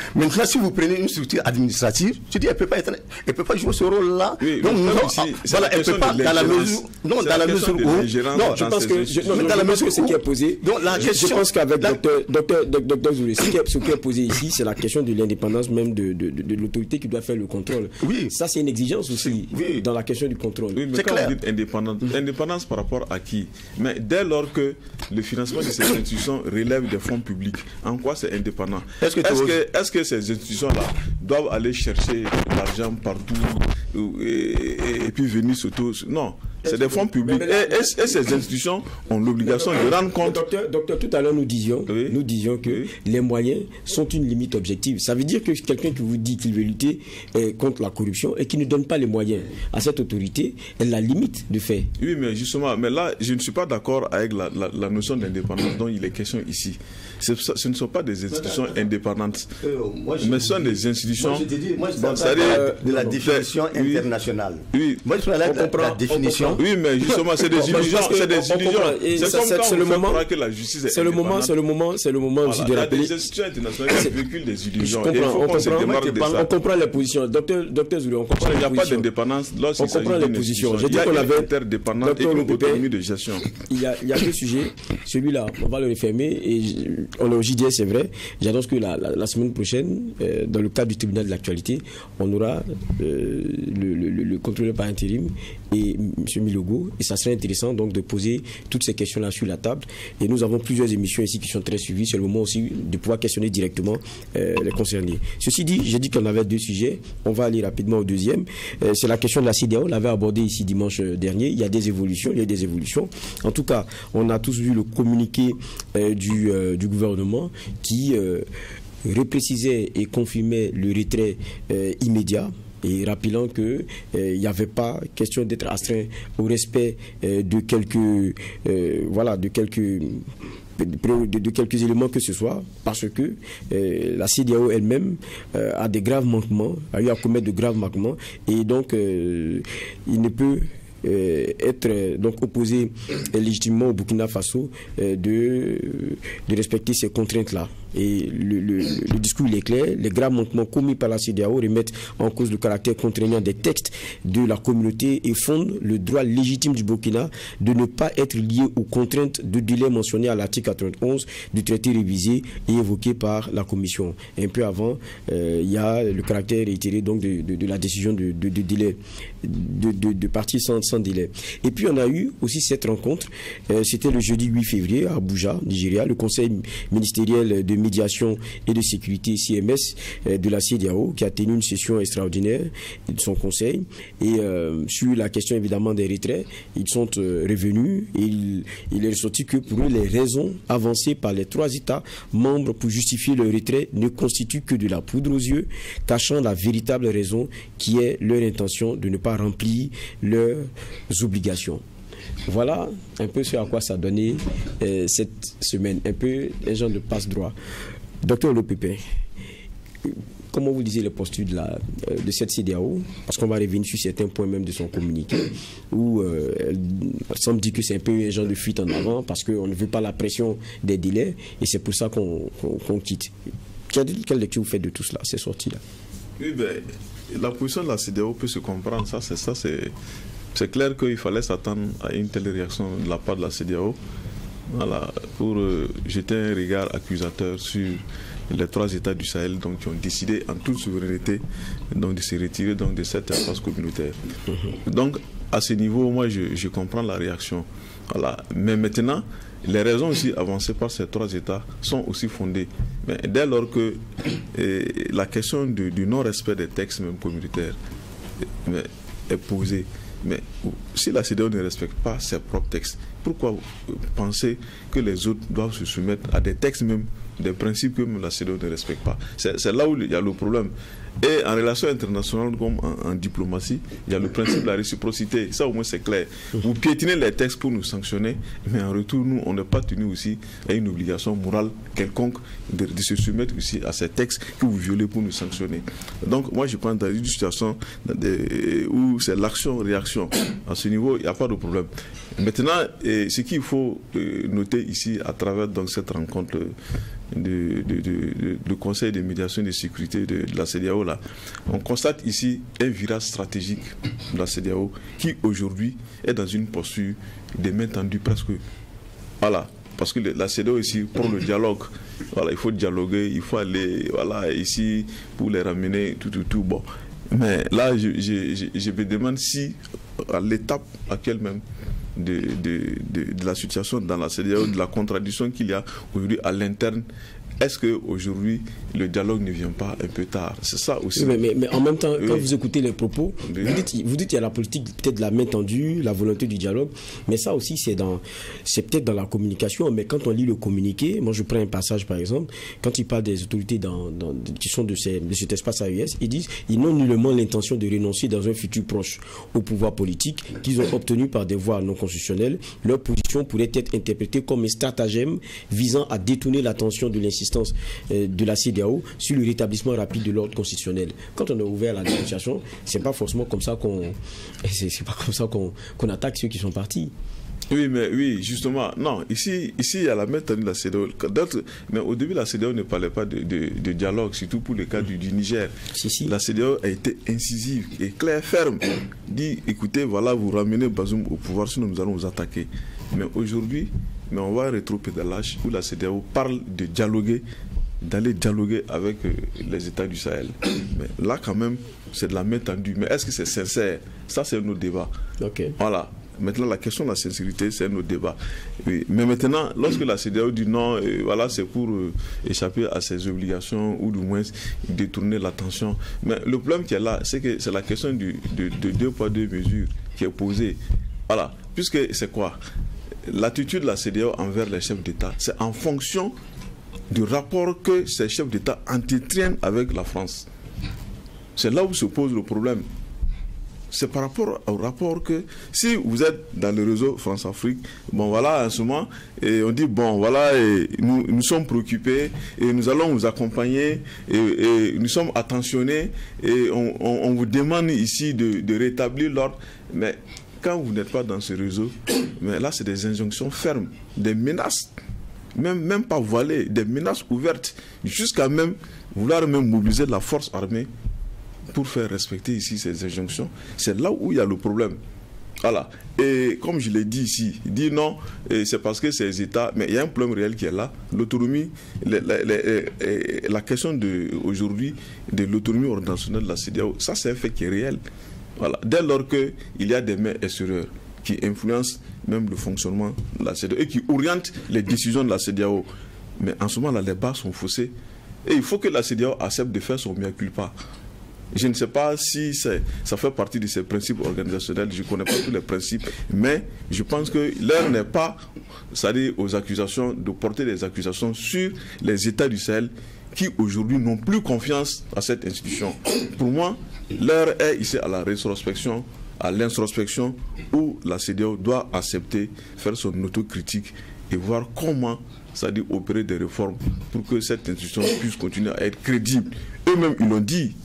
H: si vous prenez une structure administrative, tu dis, elle ne peut pas jouer ce rôle-là.
G: Oui,
H: donc,
G: voilà, elle ne peut pas, dans la mesure où...
H: Non, dans la mesure où...
A: Non, je pense que
H: dans la mesure où...
A: ce qui est posé...
H: Donc, la question...
A: Je pense qu'avec Dr Zoulé, ce qui est posé ici, c'est la question de l'indépendance même de l'autorité qui doit faire le contrôle.
H: Oui.
A: Ça, c'est une exigence aussi dans la question du contrôle.
G: Oui, mais quand vous dites indépendance par rapport à qui? Mais dès lors que le financement de ces institutions relève des fonds publics, en quoi c'est indépendant? Est-ce que ces institutions-là doivent aller chercher l'argent partout et puis venir s'auto... Non. C'est des fonds publics. Et ces institutions ont l'obligation de rendre compte.
A: Docteur, tout à l'heure, nous disions que les moyens sont une limite objective. Ça veut dire que quelqu'un qui vous dit qu'il veut lutter contre la corruption et qui ne donne pas les moyens à cette autorité, elle la limite de fait.
G: Oui, mais justement, là, je ne suis pas d'accord avec la notion d'indépendance dont il est question ici. Ce ne sont pas des institutions indépendantes, mais ce sont des institutions...
H: Moi, je parle de la définition internationale.
G: Oui,
H: moi, je parle de la définition...
G: Oui, mais justement, c'est des illusions. C'est comme quand on croit que la justice est indépendante.
A: C'est le moment aussi de rappeler.
G: Il y a des institutions internationales qui véhiculent des illusions.
A: On comprend les positions. Docteur Zoulé, on comprend les positions.
G: Il n'y a pas d'indépendance lorsqu'il s'agit d'une institution. Il y a une interdépendance et une autonomie de gestion.
A: Il y a deux sujets. Celui-là, on va le refermer. Et on est au JDS, c'est vrai. J'annonce que la semaine prochaine, dans le cadre du tribunal de l'actualité, on aura le contrôleur par intérim et M. Milogo, et ça serait intéressant donc de poser toutes ces questions-là sur la table. Et nous avons plusieurs émissions ici qui sont très suivies. C'est le moment aussi de pouvoir questionner directement les concernés. Ceci dit, j'ai dit qu'on avait deux sujets. On va aller rapidement au deuxième. C'est la question de la CEDEAO. On l'avait abordé ici dimanche dernier. Il y a des évolutions. En tout cas, on a tous vu le communiqué du gouvernement qui reprécisait et confirmait le retrait immédiat. Et rappelant qu'il n'y avait pas question d'être astreint au respect de quelques éléments que ce soit, parce que la CEDEAO elle-même a des graves manquements, a eu à commettre de graves manquements, et donc il ne peut être donc opposé légitimement au Burkina Faso de respecter ces contraintes-là. Et le discours il est clair, les graves manquements commis par la CEDEAO remettent en cause le caractère contraignant des textes de la communauté et fondent le droit légitime du Burkina de ne pas être lié aux contraintes de délai mentionnées à l'article 91 du traité révisé et évoqué par la Commission. Un peu avant, il y a le caractère réitéré donc de la décision de délai, de partir sans délai. Et puis on a eu aussi cette rencontre, c'était le jeudi 8 février à Abuja, Nigeria, le conseil ministériel de médiation et de sécurité CMS de la CEDEAO qui a tenu une session extraordinaire de son conseil, et sur la question évidemment des retraits, ils sont revenus et il est ressorti que pour eux les raisons avancées par les 3 États membres pour justifier le retrait ne constituent que de la poudre aux yeux, cachant la véritable raison qui est leur intention de ne pas remplir leurs obligations. Voilà un peu ce à quoi ça a donné cette semaine, un peu un genre de passe-droit. Docteur Le Pépin, comment vous lisez les postures de cette CEDEAO? Parce qu'on va revenir sur certains points même de son communiqué, où elle semble dire que c'est un peu un genre de fuite en avant, parce qu'on ne veut pas la pression des délais, et c'est pour ça qu'on quitte. Quelle lecture vous faites de tout cela, ces sorties-là?
G: Oui, la position de la CEDEAO peut se comprendre, c'est clair qu'il fallait s'attendre à une telle réaction de la part de la CEDEAO, pour jeter un regard accusateur sur les 3 États du Sahel donc, qui ont décidé en toute souveraineté donc, de se retirer donc, de cette espace communautaire. Donc à ce niveau, moi je comprends la réaction. Mais maintenant, les raisons aussi avancées par ces 3 États sont aussi fondées. Mais dès lors que la question du non-respect des textes même communautaires est posée, mais si la CEDEAO ne respecte pas ses propres textes, pourquoi penser que les autres doivent se soumettre à des textes même, des principes que la CEDEAO ne respecte pas? C'est là où il y a le problème. Et en relation internationale comme en diplomatie, il y a le principe de la réciprocité. Ça au moins c'est clair. Vous piétinez les textes pour nous sanctionner, mais en retour, nous, on n'est pas tenu aussi à une obligation morale quelconque de se soumettre aussi à ces textes que vous violez pour nous sanctionner. Donc moi je pense dans une situation où c'est l'action-réaction. À ce niveau, il n'y a pas de problème. Maintenant, ce qu'il faut noter ici à travers donc, cette rencontre du Conseil de médiation et de sécurité de la CEDEAO, là, on constate ici un virage stratégique de la CEDEAO qui aujourd'hui est dans une posture de main tendue presque. Voilà. Parce que la CEDEAO ici, pour le dialogue, voilà, il faut dialoguer, il faut aller voilà, ici pour les ramener, tout. Bon. Mais là, je me demande si, à l'étape actuelle même, de la situation dans la CEDEAO, de la contradiction qu'il y a aujourd'hui à l'interne, est-ce qu'aujourd'hui le dialogue ne vient pas un peu tard? C'est ça aussi.
A: Oui, mais en même temps, quand vous écoutez les propos, vous dites qu'il y a la politique peut-être de la main tendue, la volonté du dialogue, mais ça aussi c'est peut-être dans la communication, mais quand on lit le communiqué, moi je prends un passage par exemple, quand ils parlent des autorités qui sont de cet espace AES, ils disent ils n'ont nullement l'intention de renoncer dans un futur proche au pouvoir politique qu'ils ont obtenu par des voies non constitutionnelles. Leur position pourrait être interprétée comme un stratagème visant à détourner l'attention de l'insistance de la CEDEAO sur le rétablissement rapide de l'ordre constitutionnel. Quand on a ouvert la négociation, c'est pas forcément comme ça qu'on attaque ceux qui sont partis.
G: Oui, justement. Non, ici il y a la main tendue de la CEDEAO. Mais au début, la CEDEAO ne parlait pas de dialogue, surtout pour le cas du Niger. Si. La CEDEAO a été incisive et claire, ferme. Dit, écoutez, voilà, vous ramenez Bazoum au pouvoir, sinon nous allons vous attaquer. Mais aujourd'hui, on va rétropédalage où la CEDEAO parle de dialoguer, d'aller dialoguer avec les États du Sahel. Mais là, quand même, c'est de la main tendue. Mais est-ce que c'est sincère? Ça, c'est un autre débat.
A: Okay.
G: Voilà. Maintenant, la question de la sincérité, c'est un autre débat. Oui. Mais maintenant, lorsque la CEDEAO dit non, voilà, c'est pour échapper à ses obligations ou du moins détourner l'attention. Mais le problème qui est là, c'est que c'est la question de 2 poids 2 mesures qui est posée. Voilà. Puisque c'est quoi? L'attitude de la CEDEAO envers les chefs d'État, c'est en fonction du rapport que ces chefs d'État entretiennent avec la France. C'est là où se pose le problème. C'est par rapport au rapport que, si vous êtes dans le réseau France-Afrique, bon voilà, en ce moment, et on dit, bon voilà, et nous sommes préoccupés, et nous allons vous accompagner, et nous sommes attentionnés, et on vous demande ici de rétablir l'ordre, mais quand vous n'êtes pas dans ce réseau, mais là c'est des injonctions fermes, des menaces, même pas voilées, des menaces ouvertes, jusqu'à même vouloir même mobiliser la force armée pour faire respecter ici ces injonctions. C'est là où il y a le problème. Voilà. Et comme je l'ai dit ici, il dit non, c'est parce que ces États, mais il y a un problème réel qui est là. L'autonomie, la question aujourd'hui de l'autonomie organisationnelle de la CEDEAO, ça c'est un fait qui est réel. Voilà. Dès lors qu'il y a des mains extérieures qui influencent même le fonctionnement de la CEDEAO et qui orientent les décisions de la CEDEAO. Mais en ce moment, là, les bases sont faussées. Et il faut que la CEDEAO accepte de faire son mea culpa. Je ne sais pas si ça fait partie de ces principes organisationnels, je ne connais pas tous les principes, mais je pense que l'heure n'est pas, c'est-à-dire aux accusations, de porter des accusations sur les États du Sahel qui aujourd'hui n'ont plus confiance à cette institution. Pour moi, l'heure est ici à la rétrospection, à l'introspection, où la CEDEAO doit accepter, faire son autocritique et voir comment, c'est-à-dire opérer des réformes pour que cette institution puisse continuer à être crédible. Eux-mêmes, ils l'ont dit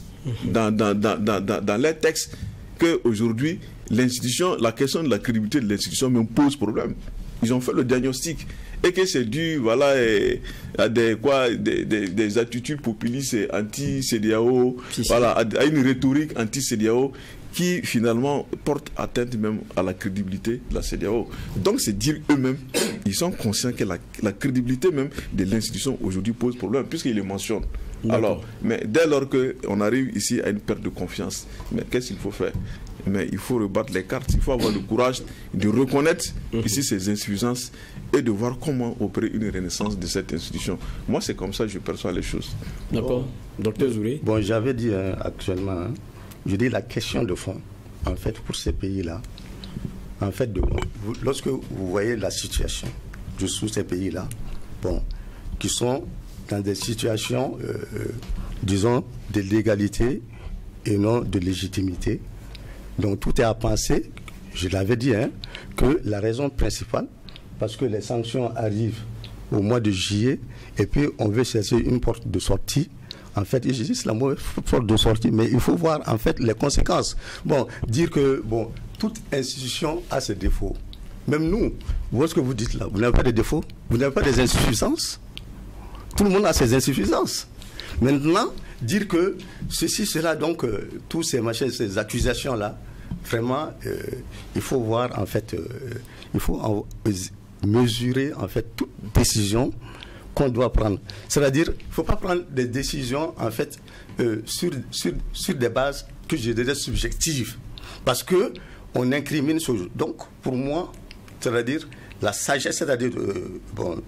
G: dans les textes qu'aujourd'hui, l'institution, la question de la crédibilité de l'institution me pose problème. Ils ont fait le diagnostic et que c'est dû voilà, à des attitudes populistes et anti-CEDEAO, voilà, à une rhétorique anti-CEDEAO qui finalement porte atteinte même à la crédibilité de la CEDEAO. Donc c'est dire eux-mêmes, ils sont conscients que la crédibilité même de l'institution aujourd'hui pose problème, puisqu'ils le mentionnent. Alors, mais dès lors qu'on arrive ici à une perte de confiance, mais qu'est-ce qu'il faut faire? Mais il faut rebattre les cartes, il faut avoir le courage de reconnaître ici ces insuffisances et de voir comment opérer une renaissance de cette institution. Moi, c'est comme ça que je perçois les choses.
A: D'accord. Docteur Zouré.
H: Bon, j'avais dit actuellement, je dis la question de fond, en fait, pour ces pays-là, en fait, lorsque vous voyez la situation de sous ces pays-là, bon, qui sont dans des situations, disons, de légalité et non de légitimité. Donc tout est à penser, je l'avais dit, que la raison principale, parce que les sanctions arrivent au mois de juillet, et puis on veut chercher une porte de sortie. En fait, je dis c'est la mauvaise porte de sortie, mais il faut voir en fait les conséquences. Bon, dire que toute institution a ses défauts. Même nous, ce que vous dites là, vous n'avez pas de défauts, vous n'avez pas des insuffisances. Tout le monde a ses insuffisances. Maintenant, dire que ceci, cela, donc, tous ces machins, ces accusations-là, vraiment, il faut voir, en fait, il faut mesurer, en fait, toute décision qu'on doit prendre. C'est-à-dire, il ne faut pas prendre des décisions, en fait, sur des bases que je dirais subjectives. Parce qu'on incrimine ce jeu. Donc, pour moi, c'est-à-dire, la sagesse, c'est-à-dire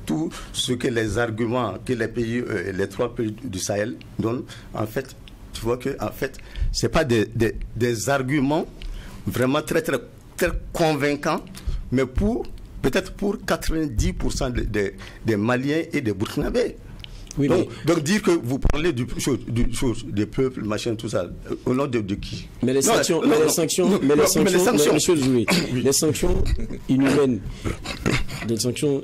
H: tout ce que les arguments que les pays, les 3 pays du Sahel donnent, en fait, tu vois que en fait, c'est pas des arguments vraiment très convaincants, mais peut-être pour 90% des Maliens et des Burkinabés. Oui, donc dire que vous parlez des peuples, machin, tout ça, au nom de qui? Mais les sanctions,
A: les sanctions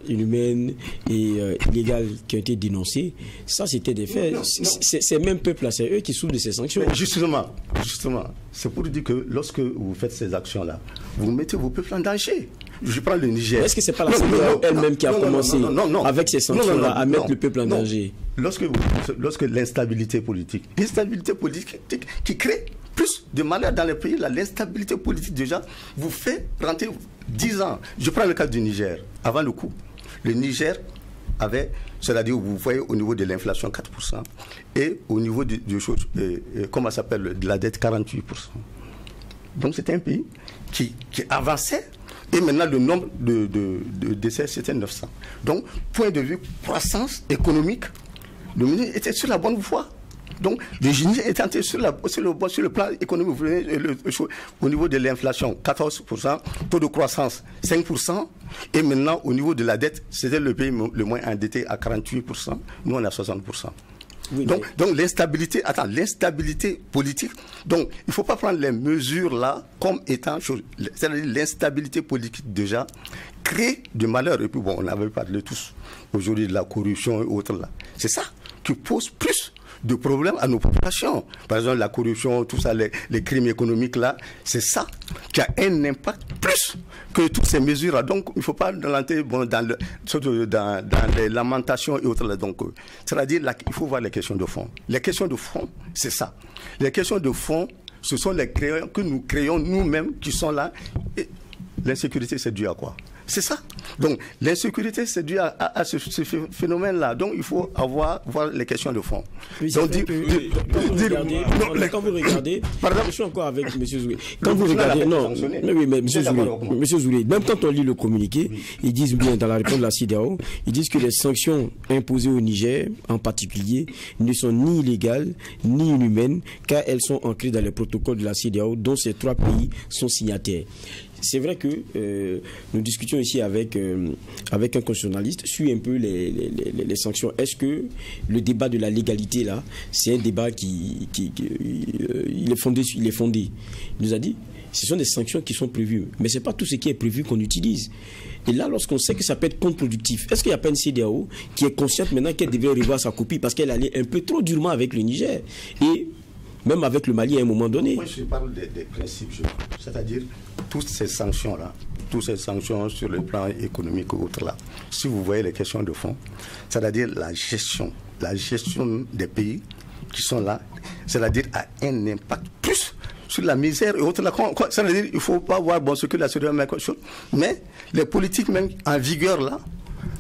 A: inhumaines, et illégales qui ont été dénoncées, ça c'était des faits. Ces mêmes peuples-là, c'est eux qui souffrent de ces sanctions.
H: Mais justement, c'est pour dire que lorsque vous faites ces actions-là, vous mettez vos peuples en danger. Je prends le Niger.
A: Est-ce que c'est pas la CEDEAO elle-même qui a commencé avec ces sanctions-là à mettre le peuple en danger?
H: Lorsque l'instabilité politique qui crée plus de malheur dans les pays, l'instabilité politique déjà vous fait rentrer 10 ans. Je prends le cas du Niger. Avant le coup, le Niger avait, c'est-à-dire vous voyez au niveau de l'inflation 4% et au niveau de comment ça s'appelle, de la dette 48%. Donc c'était un pays qui avançait. Et maintenant, le nombre de décès, c'était 900. Donc, point de vue croissance économique, le ministre était sur la bonne voie. Donc, le Niger était sur le plan économique. Au niveau de l'inflation, 14%, taux de croissance, 5%. Et maintenant, au niveau de la dette, c'était le pays le moins endetté à 48%. Nous, on a 60%. Oui, donc l'instabilité politique, donc il ne faut pas prendre les mesures là comme étant chose, c'est-à-dire l'instabilité politique déjà crée du malheur. Et puis on avait parlé tous aujourd'hui de la corruption et autres là. C'est ça qui pose plus de problèmes à nos populations. Par exemple, la corruption, tout ça, les crimes économiques là, c'est ça qui a un impact plus que toutes ces mesures-là. Donc, il ne faut pas dans les lamentations et autres là. Donc, c'est-à-dire, il faut voir les questions de fond. Les questions de fond, c'est ça. Les questions de fond, ce sont les créations que nous créons nous-mêmes qui sont là. Et l'insécurité, c'est dû à quoi? C'est ça. Donc, l'insécurité, c'est dû à ce phénomène-là. Donc, il faut voir les questions de fond.
A: Oui, donc, quand vous regardez, je suis encore avec M. Zoulé. Quand vous regardez, mais M. Zoulé, même quand on lit le communiqué, ils disent bien, dans la réponse de la CEDEAO, ils disent que les sanctions imposées au Niger, en particulier, ne sont ni illégales, ni inhumaines, car elles sont ancrées dans les protocoles de la CEDEAO, dont ces 3 pays sont signataires. C'est vrai que nous discutions ici avec un constitutionnaliste sur un peu les sanctions. Est-ce que le débat de la légalité, là, c'est un débat il est fondé? Il nous a dit, ce sont des sanctions qui sont prévues. Mais ce n'est pas tout ce qui est prévu qu'on utilise. Et là, lorsqu'on sait que ça peut être contre-productif, est-ce qu'il n'y a pas une CEDEAO qui est consciente maintenant qu'elle devrait revoir sa copie parce qu'elle allait un peu trop durement avec le Niger et même avec le Mali à un moment donné?
H: Moi, je parle des principes, c'est-à-dire toutes ces sanctions-là, toutes ces sanctions sur le plan économique ou autre là, si vous voyez les questions de fond, c'est-à-dire la gestion des pays qui sont là, c'est-à-dire a un impact plus sur la misère et autres là. C'est-à-dire il ne faut pas voir ce que la CEDEAO met quelque chose, mais les politiques même en vigueur là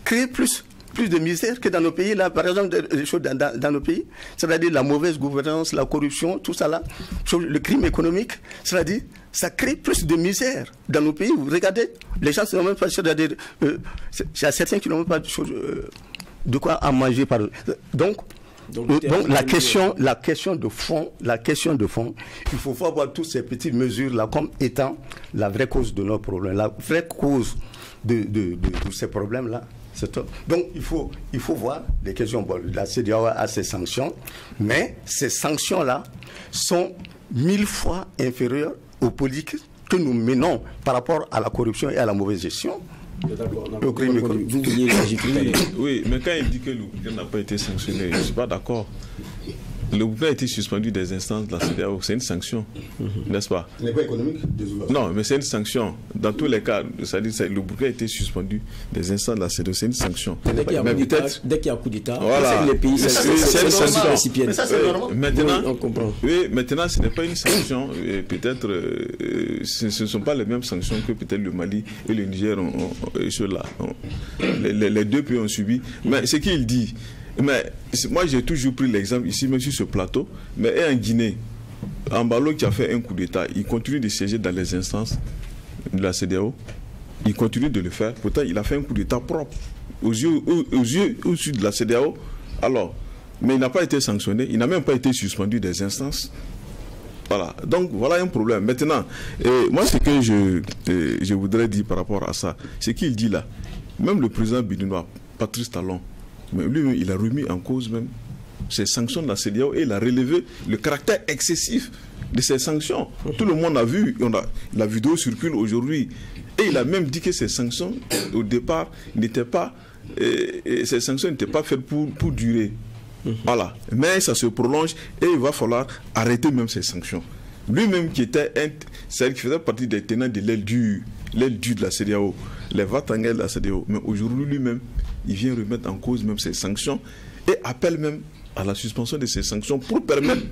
H: créent plus de misère que dans nos pays, là, par exemple, des choses dans nos pays, c'est-à-dire la mauvaise gouvernance, la corruption, tout ça là, le crime économique, c'est-à-dire, ça crée plus de misère dans nos pays. Vous regardez, les gens ne n'ont même pas, c'est-à-dire, il y a certains qui n'ont même pas de quoi à manger. Donc la question de fond, il faut voir toutes ces petites mesures là comme étant la vraie cause de nos problèmes, la vraie cause de ces problèmes là. Donc il faut voir les questions. Bon, la CEDEAO a ses sanctions, mais ces sanctions-là sont 1000 fois inférieures aux politiques que nous menons par rapport à la corruption et à la mauvaise gestion.
G: Oui, mais quand il dit que le Burkina n'a pas été sanctionné, je ne suis pas d'accord. Le Burkina a été suspendu des instances de la CEDEAO, c'est une sanction, n'est-ce pas?
H: Ce n'est pas économique.
G: Non, mais c'est une sanction. Dans tous les cas, le Burkina a été suspendu des instances de la CEDEAO, c'est une sanction.
A: Dès qu'il y a un coup d'État,
G: voilà.
A: les pays, c'est une sanction récipiente.
G: Maintenant,
A: on comprend.
G: Oui, maintenant, ce n'est pas une sanction. Peut-être, ce ne sont pas les mêmes sanctions que peut-être le Mali et le Niger les deux pays ont subi. Mais ce qu'il dit. Mais moi j'ai toujours pris l'exemple ici, même sur ce plateau, mais en Guinée, Ambalo qui a fait un coup d'État, il continue de siéger dans les instances de la CEDEAO, il continue de le faire, pourtant il a fait un coup d'État propre aux yeux de la CEDEAO, alors, mais il n'a pas été sanctionné, il n'a même pas été suspendu des instances. Voilà, donc voilà un problème. Maintenant, moi ce que je voudrais dire par rapport à ça, c'est qu'il dit là, même le président béninois, Patrice Talon, mais lui-même, il a remis en cause même ces sanctions de la CEDEAO et il a relevé le caractère excessif de ces sanctions. Tout le monde a vu, la vidéo circule aujourd'hui. Et il a même dit que ces sanctions, au départ, n'étaient pas faites pour durer. Voilà. Mais ça se prolonge et il va falloir arrêter même ces sanctions. Lui-même qui faisait partie des tenants de l'aile dure de la CEDEAO, les va-t-en-guerre de la CEDEAO. Mais aujourd'hui, lui-même, il vient remettre en cause même ces sanctions et appelle même à la suspension de ces sanctions pour permettre,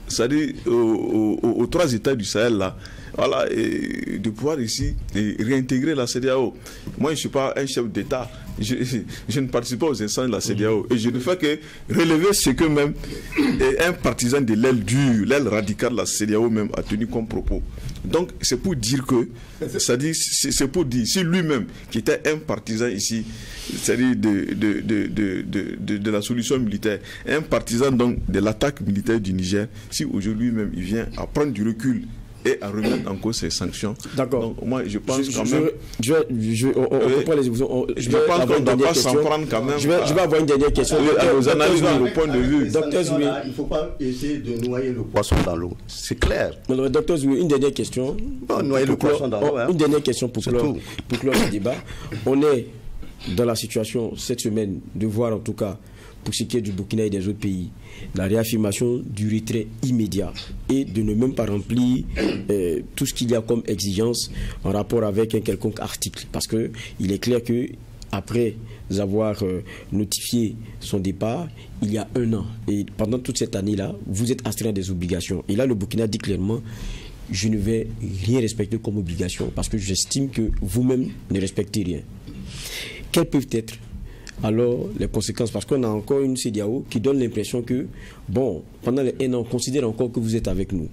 G: c'est-à-dire aux trois États du Sahel là, voilà, et de pouvoir ici réintégrer la CEDEAO. Moi, je ne suis pas un chef d'État, je ne participe pas aux instances de la CEDEAO et je ne fais que relever ce que même un partisan de l'aile dure, l'aile radicale de la CEDEAO même a tenu comme propos. Donc, c'est pour dire que, c'est pour dire, si lui-même, qui était un partisan ici, c'est-à-dire de la solution militaire, un partisan donc de l'attaque militaire du Niger, si aujourd'hui même il vient à prendre du recul et à remettre en cause ces sanctions. D'accord. Donc, moi, je pense quand même... Je vais
A: avoir une dernière question.
G: Nous analysons le point de vue.
H: Docteur Zoué, il ne faut pas essayer de noyer le poisson dans l'eau. C'est clair.
A: Docteur Zoué, une dernière question.
H: Noyer le poisson dans l'eau.
A: Une dernière question pour clore le débat. On est dans la situation cette semaine de voir en tout cas, pour ce qui est du Burkina et des autres pays, la réaffirmation du retrait immédiat et de ne même pas remplir tout ce qu'il y a comme exigence en rapport avec un quelconque article. Parce qu'il est clair que après avoir notifié son départ, il y a 1 an, et pendant toute cette année-là, vous êtes astreint des obligations. Et là, le Burkina dit clairement, je ne vais rien respecter comme obligation parce que j'estime que vous-même ne respectez rien. Quelles peuvent être alors les conséquences? Parce qu'on a encore une CEDEAO qui donne l'impression que, bon, pendant les 1 an, on considère encore que vous êtes avec nous.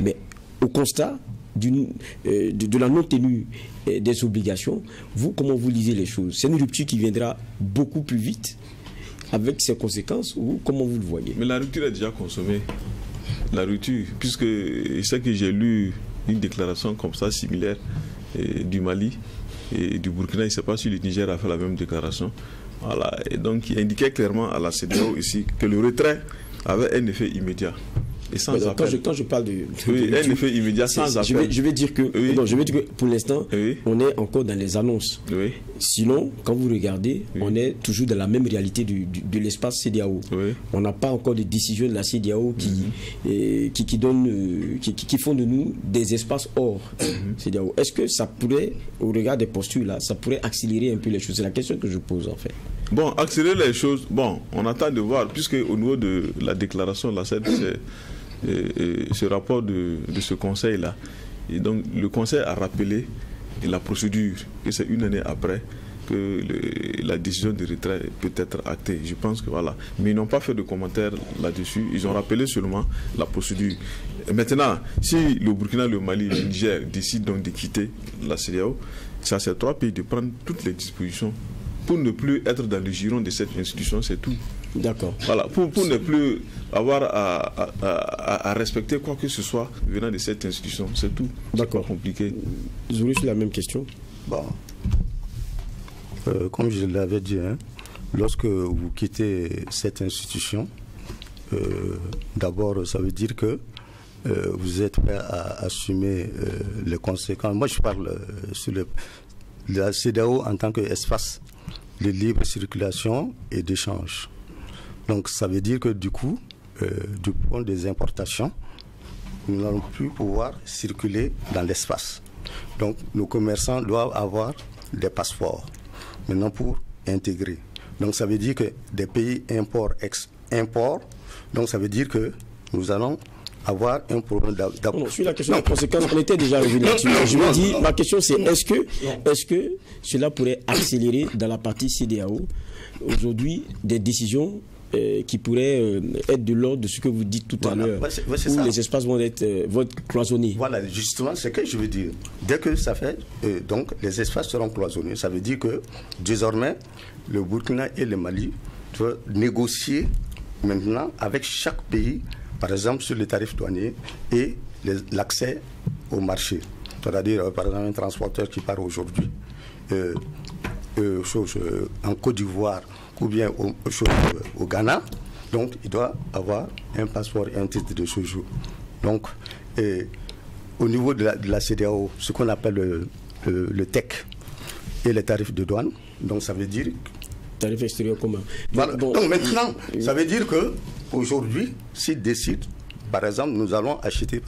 A: Mais au constat de la non-tenue des obligations, vous, comment vous lisez les choses? C'est une rupture qui viendra beaucoup plus vite avec ses conséquences, ou comment vous le voyez?
G: Mais la rupture est déjà consommée. La rupture, puisque c'est que j'ai lu une déclaration comme ça, similaire, du Mali et du Burkina. Je ne sais pas si le Niger a fait la même déclaration. Voilà. Et donc, il indiquait clairement à la CEDEAO ici que le retrait avait un effet immédiat. Et sans appel.
A: Quand je parle de
G: un effet immédiat sans appel.
A: Je vais dire que, pour l'instant, on est encore dans les annonces. Oui. Sinon, quand vous regardez, on est toujours dans la même réalité de l'espace CEDEAO. Oui. On n'a pas encore de décision de la CEDEAO qui font de nous des espaces hors CEDEAO. Est-ce que ça pourrait, au regard des postures là, ça pourrait accélérer un peu les choses? C'est la question que je pose en fait.
G: Bon, accélérer les choses, bon, on attend de voir, puisque au niveau de la déclaration, là, c'est ce rapport de ce conseil-là. Et donc, le conseil a rappelé la procédure, et c'est 1 année après que la décision de retrait peut être actée. Je pense que voilà. Mais ils n'ont pas fait de commentaires là-dessus. Ils ont rappelé seulement la procédure. Et maintenant, si le Burkina, le Mali et le Niger décident donc de quitter la CEDEAO, c'est à ces 3 pays de prendre toutes les dispositions pour ne plus être dans le giron de cette institution, c'est tout.
A: D'accord.
G: Voilà, pour ne plus avoir à respecter quoi que ce soit venant de cette institution, c'est tout.
A: D'accord.
G: Compliqué.
A: Zoulou, sur la même question.
H: Bon. comme je l'avais dit, hein, lorsque vous quittez cette institution, d'abord, ça veut dire que vous êtes prêt à assumer les conséquences. Moi, je parle sur la CEDEAO en tant qu'espace de libre circulation et d'échange. Donc, ça veut dire que du coup, du point des importations, nous n'allons plus pouvoir circuler dans l'espace. Donc, nos commerçants doivent avoir des passeports, maintenant pour intégrer. Donc, ça veut dire que des pays import, donc ça veut dire que nous allons avoir un problème d'apport.
A: Sur la question des conséquences, on était déjà revenu là-dessus. Je me dis, ma question c'est est-ce que cela pourrait accélérer dans la partie CEDEAO aujourd'hui des décisions qui pourraient être de l'ordre de ce que vous dites tout à l'heure, où les espaces vont être cloisonnés.
H: Voilà, justement, c'est ce que je veux dire. Dès que ça fait, donc les espaces seront cloisonnés, ça veut dire que désormais, le Burkina et le Mali doivent négocier maintenant avec chaque pays, par exemple sur les tarifs douaniers et l'accès au marché. C'est-à-dire, par exemple, un transporteur qui part aujourd'hui en Côte d'Ivoire ou bien au Ghana, donc il doit avoir un passeport et un titre de séjour. Donc, au niveau de la CEDEAO, ce qu'on appelle le TEC et les tarifs de douane, donc ça veut dire...
A: Tarifs extérieurs communs.
H: Voilà. Donc maintenant, ça veut dire qu'aujourd'hui, s'ils décident, par exemple, nous allons acheter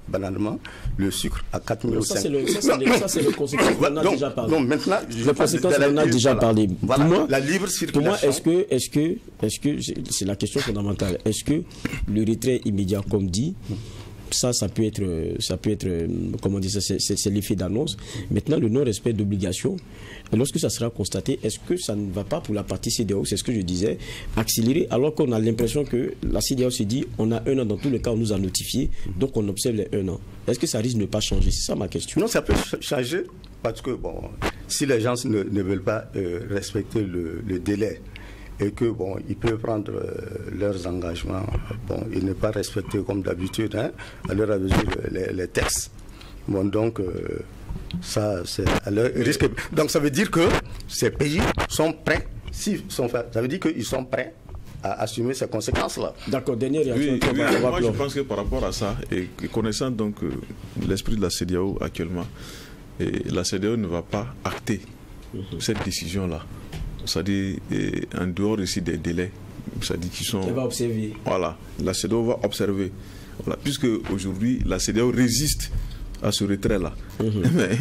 H: banalement le sucre à 4 500.
A: Ça, c'est le conséquence dont on a déjà parlé.
H: Non, maintenant,
A: le conséquence dont on a déjà parlé.
H: Voilà,
A: pour moi,
H: la libre circulation.
A: Pour moi, est-ce que c'est la question fondamentale, est-ce que le retrait immédiat, comme dit, ça peut être, comment dire ça, c'est l'effet d'annonce. Maintenant, le non-respect d'obligations, lorsque ça sera constaté, est-ce que ça ne va pas pour la partie CEDEAO, c'est ce que je disais, accélérer, alors qu'on a l'impression que la CEDEAO se dit, on a 1 an, dans tous les cas, on nous a notifié, donc on observe les 1 an. Est-ce que ça risque de ne pas changer? C'est ça ma question.
H: Non, ça peut changer, parce que, bon, si les gens ne veulent pas respecter le délai, et que bon, ils peuvent prendre leurs engagements, bon, et ne pas respecter comme d'habitude, hein, à leur avis les textes. Bon, donc ça, c'est à leur risque. Donc ça veut dire que ces pays sont prêts, ça veut dire qu'ils sont prêts à assumer ces conséquences-là.
A: D'accord, dernière réaction.
G: Moi, je pense que par rapport à ça, et connaissant donc l'esprit de la CEDEAO actuellement, la CEDEAO ne va pas acter cette décision-là. C'est-à-dire, en dehors ici des délais, c'est-à-dire qu'ils sont...
A: Elle va observer.
G: Voilà, la CEDEAO va observer. Voilà, puisque aujourd'hui, la CEDEAO résiste à ce retrait-là.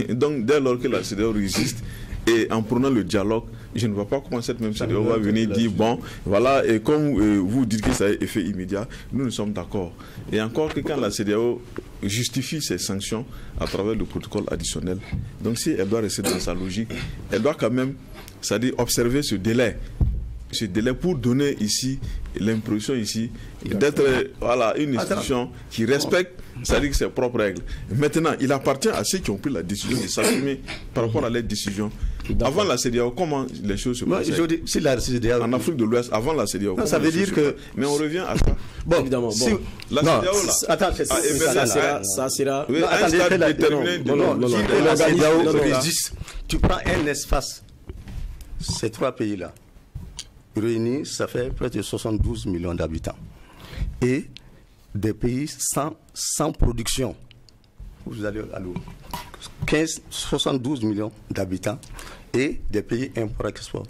G: Donc, dès lors que la CEDEAO résiste, et en prenant le dialogue, je ne vois pas comment cette même CEDEAO va venir dire, bon, voilà, et comme vous dites que ça a effet immédiat, nous sommes d'accord. Et encore que quand la CEDEAO justifie ses sanctions à travers le protocole additionnel, donc si elle doit rester dans sa logique, elle doit quand même, c'est-à-dire observer ce délai pour donner ici l'impression ici d'être voilà, une institution qui respecte, c'est-à-dire ses propres règles. Maintenant, il appartient à ceux qui ont pris la décision de s'assumer par rapport à leur décision. Avant la CEDEAO, comment les choses se passaient?
H: Si la CEDEAO,
G: en Afrique de l'Ouest, avant la CEDEAO,
H: ça veut dire que...
G: Mais on revient à ça.
H: Bon,
A: évidemment.
H: Si...
G: La CEDEAO, là...
H: Attends,
A: ça sera...
G: Oui, un stade déterminé de
H: la CEDEAO résiste. Tu prends un espace, ces 3 pays-là, réunis, ça fait près de 72 millions d'habitants. Et des pays sans production. Vous allez à l'eau. 72 millions d'habitants et des pays import-export.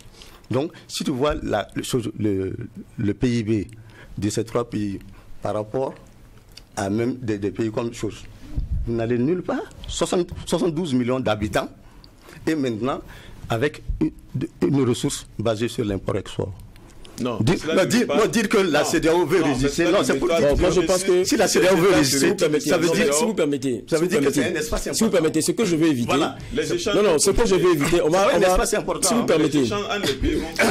H: Donc, si tu vois le PIB de ces 3 pays par rapport à même des pays comme chose, vous n'allez nulle part. 72 millions d'habitants et maintenant avec une ressource basée sur l'import-export.
G: Non,
H: dire que la CEDEAO veut résister. Non, c'est pour dire.
A: Moi, je pense que
H: si la CEDEAO veut résister,
A: ça veut dire, si vous permettez,
H: ça veut dire que c'est un espace important.
A: Si vous permettez, ce que je veux éviter.
H: Voilà.
A: Non, ce que je veux éviter, on va, si vous permettez.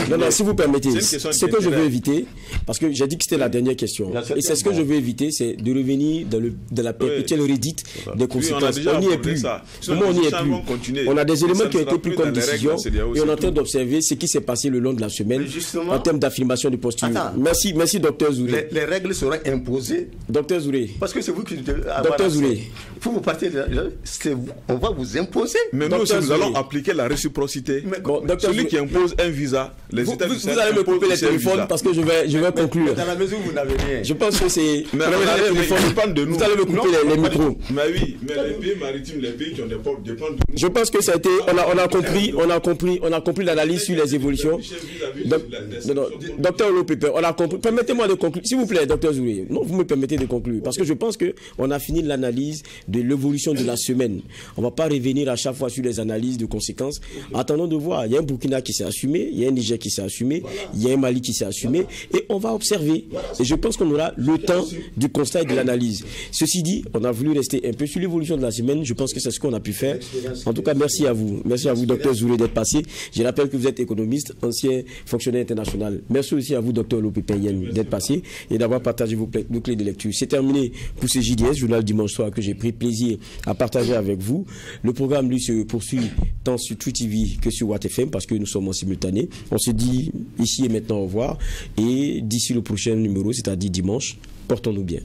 A: Non, si vous permettez, ce que je veux éviter, parce que j'ai dit que c'était la dernière question, et c'est ce que je veux éviter, c'est de revenir dans la perpétuelle redite des conséquences. On n'y est plus. On n'y est plus. On a des éléments qui ont été pris comme décision, et on est en train d'observer ce qui s'est passé le long de la semaine en termes d'affichage l'affirmation du postulat. Merci, docteur Zouré.
H: Les règles seront imposées.
A: Docteur Zouré.
H: Parce que c'est vous qui devez avoir.
A: Docteur Zouré.
H: Vous partez, on va vous imposer.
G: Mais nous aussi, nous allons appliquer la réciprocité.
A: Bon,
G: celui qui impose un visa, les États du
A: vous allez me couper les téléphones parce que je vais conclure.
H: Dans la mesure où vous n'avez rien.
A: Je pense que c'est.
G: Mais de nous.
A: Vous allez me couper les micros.
G: Mais oui, mais les pays maritimes, les pays qui ont des ports dépendent de nous.
A: Je pense que ça a été. On a compris l'analyse sur les évolutions. Docteur Lopépé, on a compris. Permettez-moi de conclure. S'il vous plaît, docteur Zouré. Non, vous me permettez de conclure. Parce que je pense qu'on a fini l'analyse de l'évolution de la semaine. On ne va pas revenir à chaque fois sur les analyses de conséquences. Attendons de voir. Il y a un Burkina qui s'est assumé, il y a un Niger qui s'est assumé, il y a un Mali qui s'est assumé. Et on va observer. Et je pense qu'on aura le temps du constat et de l'analyse. Ceci dit, on a voulu rester un peu sur l'évolution de la semaine. Je pense que c'est ce qu'on a pu faire. En tout cas, merci à vous. Merci à vous, docteur Zouré, d'être passé. Je rappelle que vous êtes économiste, ancien fonctionnaire international. Merci aussi à vous, docteur Lopépé, d'être passé et d'avoir partagé vos clés de lecture. C'est terminé pour ce JDS, journal dimanche soir, que j'ai pris plaisir à partager avec vous. Le programme, lui, se poursuit tant sur Twitch TV que sur WattFM parce que nous sommes en simultané. On se dit ici et maintenant au revoir. Et d'ici le prochain numéro, c'est-à-dire dimanche, portons-nous bien.